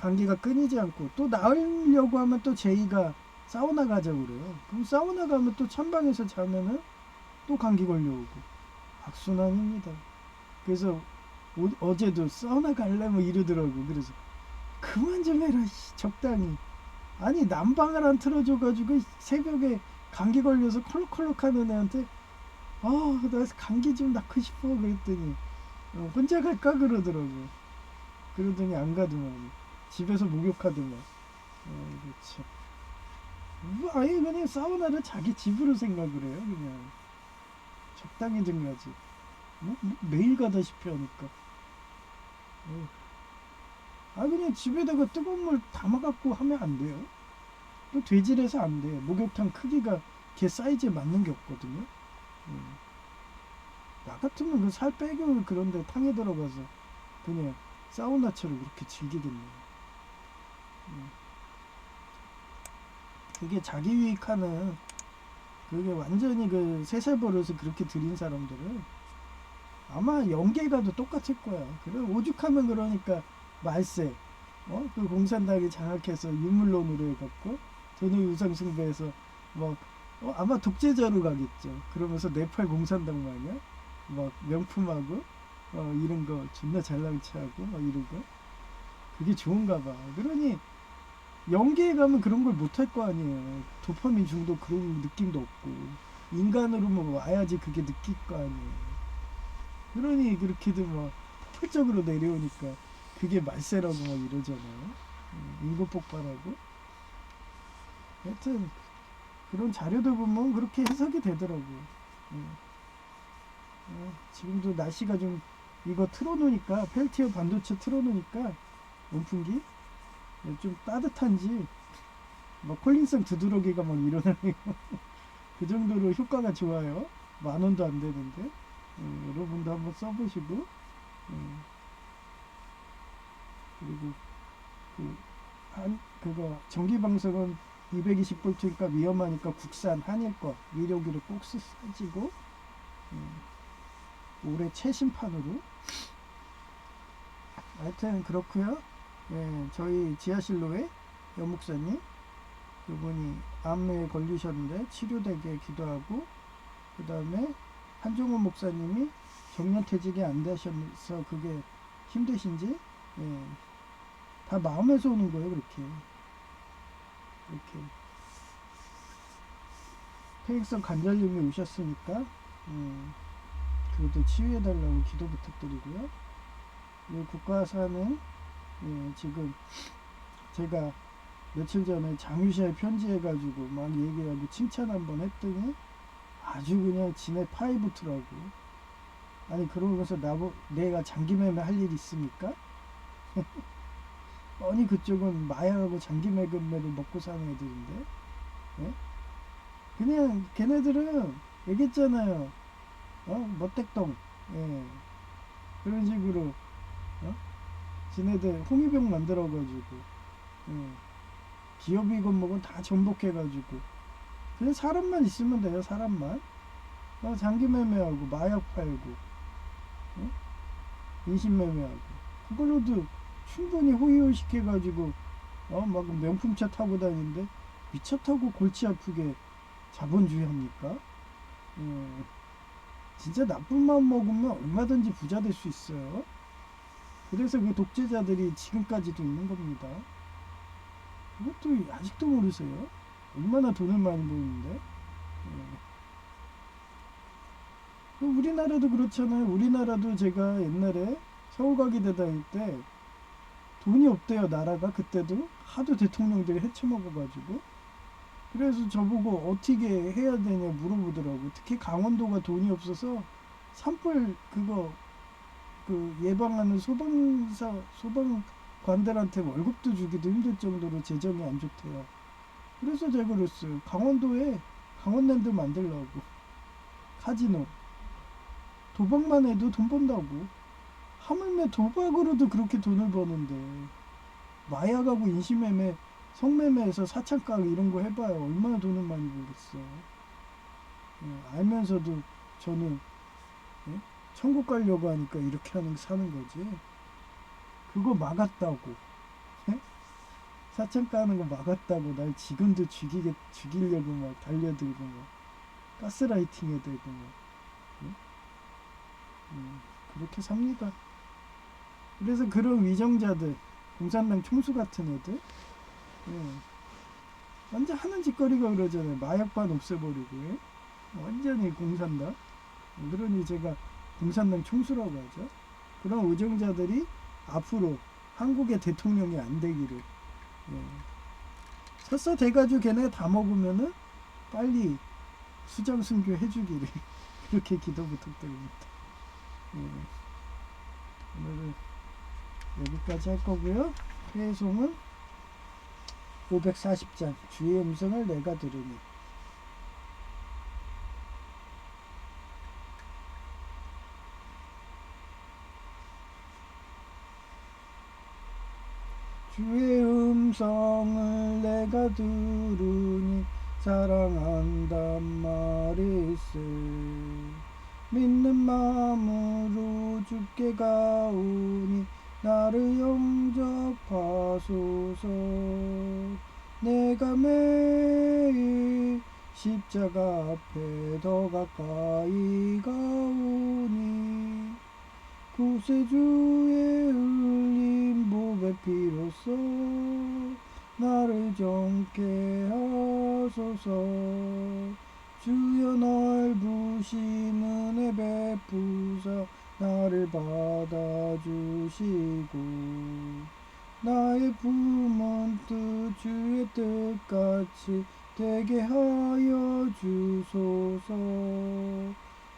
감기가 끊이지 않고, 또 나으려고 하면 또 제이가 사우나 가자고 그래요. 그럼 사우나 가면 또 찬방에서 자면은 또 감기 걸려오고 악순환입니다. 그래서 어제도 사우나 갈래 뭐 이러더라고. 그래서 그만 좀 해라 적당히. 아니 난방을 안 틀어줘가지고 새벽에 감기 걸려서 컬럭컬럭 하는 애한테 나 감기 좀 낳고 싶어 그랬더니 혼자 갈까 그러더라고. 그러더니 안 가더만 집에서 목욕하더만. 그렇죠. 뭐 아예 그냥 사우나를 자기 집으로 생각을 해요. 그냥 적당히 좀 가지. 뭐 매일 가다시피 하니까. 그냥 집에다가 뜨거운 물 담아갖고 하면 안 돼요. 또 돼질해서 안 돼. 목욕탕 크기가 걔 사이즈에 맞는 게 없거든요. 나 같으면 그 살 빼고 그런데 탕에 들어가서 그냥 사우나처럼 그렇게 즐기겠네. 그게 자기 유익하는, 그게 완전히 그 3살 버릇을 그렇게 들인 사람들은 아마 연계 가도 똑같을 거야. 그래 오죽하면 그러니까 말세, 그 공산당이 장악해서 유물론으로 해갖고 돈의 우상숭배해서 뭐 아마 독재자로 가겠죠. 그러면서 네팔 공산당 마냥 막 명품하고 이런 거 존나 잘랑치하고 막 이러고 그게 좋은가 봐. 그러니 연계에 가면 그런 걸 못 할 거 아니에요. 도파민 중독 그런 느낌도 없고 인간으로 뭐 와야지 그게 느낄 거 아니에요. 그러니 그렇게도 막 폭발적으로 내려오니까 그게 말세라고 막 이러잖아요. 인구 폭발하고. 하여튼 그런 자료들 보면 그렇게 해석이 되더라고요. 지금도 날씨가 좀 이거 틀어놓으니까 펠티어 반도체 틀어놓으니까 온풍기 좀 따뜻한지 막 콜린성 두드러기가 막 일어나네요. 그 정도로 효과가 좋아요. 10,000원도 안 되는데 여러분도 한번 써보시고 그리고 그거 전기 방석은 220V니까 위험하니까 국산 한일 거 위력으로 꼭 쓰시고 올해 최신판으로. 하여튼 그렇고요. 저희 지하실로에 여목사님 그분이 암에 걸리셨는데 치료되게 기도하고, 그 다음에 한종훈 목사님이 정년퇴직이 안 되셔서 그게 힘드신지 다 마음에서 오는 거예요. 그렇게 퇴행성 관절염이 오셨으니까 그것도 치유해달라고 기도 부탁드리고요. 이 국가사는 지금 제가 며칠 전에 장유시에 편지해가지고 막 얘기하고 칭찬 한번 했더니 아주 그냥 지네 파이 붙으라고. 아니 그러면서 내가 장기매매 할 일 있습니까? 아니 그쪽은 마약하고 장기매매를 먹고 사는 애들인데 그냥 걔네들은 얘기했잖아요. 멋대똥 그런 식으로 지네들 홍위병 만들어가지고 기업이건 뭐건 다 전복해가지고 그냥 사람만 있으면 돼요. 사람만. 장기매매하고 마약 팔고 인신매매하고 그걸로도 충분히 호의호식해가지고 막 명품차 타고 다니는데 미차 타고 골치 아프게 자본주의 합니까? 진짜 나쁜 마음 먹으면 얼마든지 부자 될 수 있어요. 그래서 그 독재자들이 지금까지도 있는 겁니다. 그것도 아직도 모르세요? 얼마나 돈을 많이 버는데. 우리나라도 그렇잖아요. 우리나라도 제가 옛날에 서울과기대 다닐 때 돈이 없대요. 나라가 그때도 하도 대통령들이 헤쳐먹어가지고. 그래서 저보고 어떻게 해야 되냐 물어보더라고. 특히 강원도가 돈이 없어서 산불 그거 그 예방하는 소방관들한테 월급도 주기도 힘들 정도로 재정이 안 좋대요. 그래서 제가 그랬어요. 강원도에 강원랜드 만들려고. 카지노 도박만 해도 돈 번다고. 하물며 도박으로도 그렇게 돈을 버는데 마약하고 인신매매 성매매에서 사창가게 이런 거 해봐요. 얼마나 돈을 많이 벌겠어. 예, 알면서도 저는 예? 천국 가려고 하니까 이렇게 사는 거지. 그거 막았다고. 예? 사창가 하는 거 막았다고 날 지금도 죽이려고 막 달려들고 막 가스라이팅 해대고 막 예? 그렇게 삽니다. 그래서 그런 위정자들, 공산당 총수 같은 애들 예, 완전 하는 짓거리가 그러잖아요. 마약반 없애버리고 예? 완전히 공산당. 그러니 제가 공산당 총수라고 하죠. 그런 의정자들이 앞으로 한국의 대통령이 안 되기를 예. 설사 돼가지고 걔네 다 먹으면은 빨리 수장 순교 해주기를 그렇게 기도 부탁드립니다. 예. 오늘은 여기까지 할 거고요. 회송은 540장 주의 음성을 내가 들으니. 주의 음성을 내가 들으니 사랑한단 말일세. 믿는 마음으로 주께 가오니 나를 영접하소서. 내가 매일 십자가 앞에 더 가까이 가오니 구세주의 흘린 보배 피로써 나를 정케 하소서. 주여 넓으신 은혜 베푸사 나를 받아주시고 나의 품은 뜻 주의 뜻같이 되게 하여 주소서.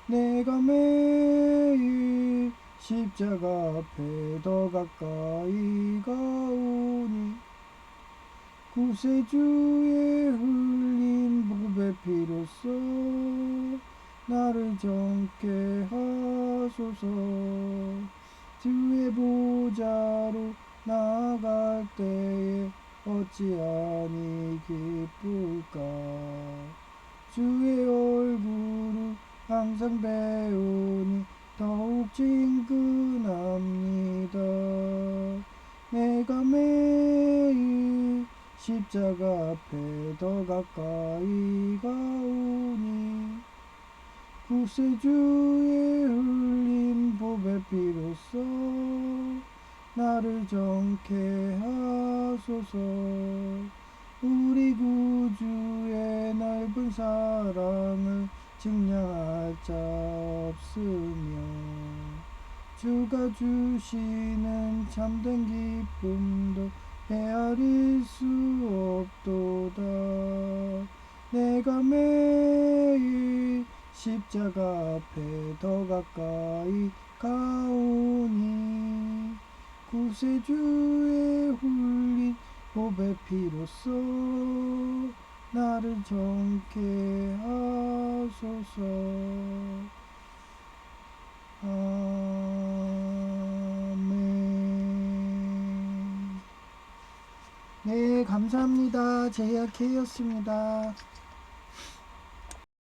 내가 매일 십자가 앞에 더 가까이 가오니 구세주의 흘린 보배 피로써 나를 정케 하소서. 주의 보좌로 나아갈 때에 어찌하니 기쁠까. 주의 얼굴을 항상 배우니 더욱 친근합니다. 내가 매일 십자가 앞에 더 가까이 가오니 구세주의 흘린 보배 피로써 나를 정케 하소서. 우리 구주의 넓은 사랑을 증량할 자 없으며 주가 주시는 참된 기쁨도 헤아릴 수 없도다. 내가 매일 십자가 앞에 더 가까이 가오니 구세주의 흘린 보배 피로써 나를 정케 하소서. 아멘. 네, 감사합니다. 제이아케이였습니다.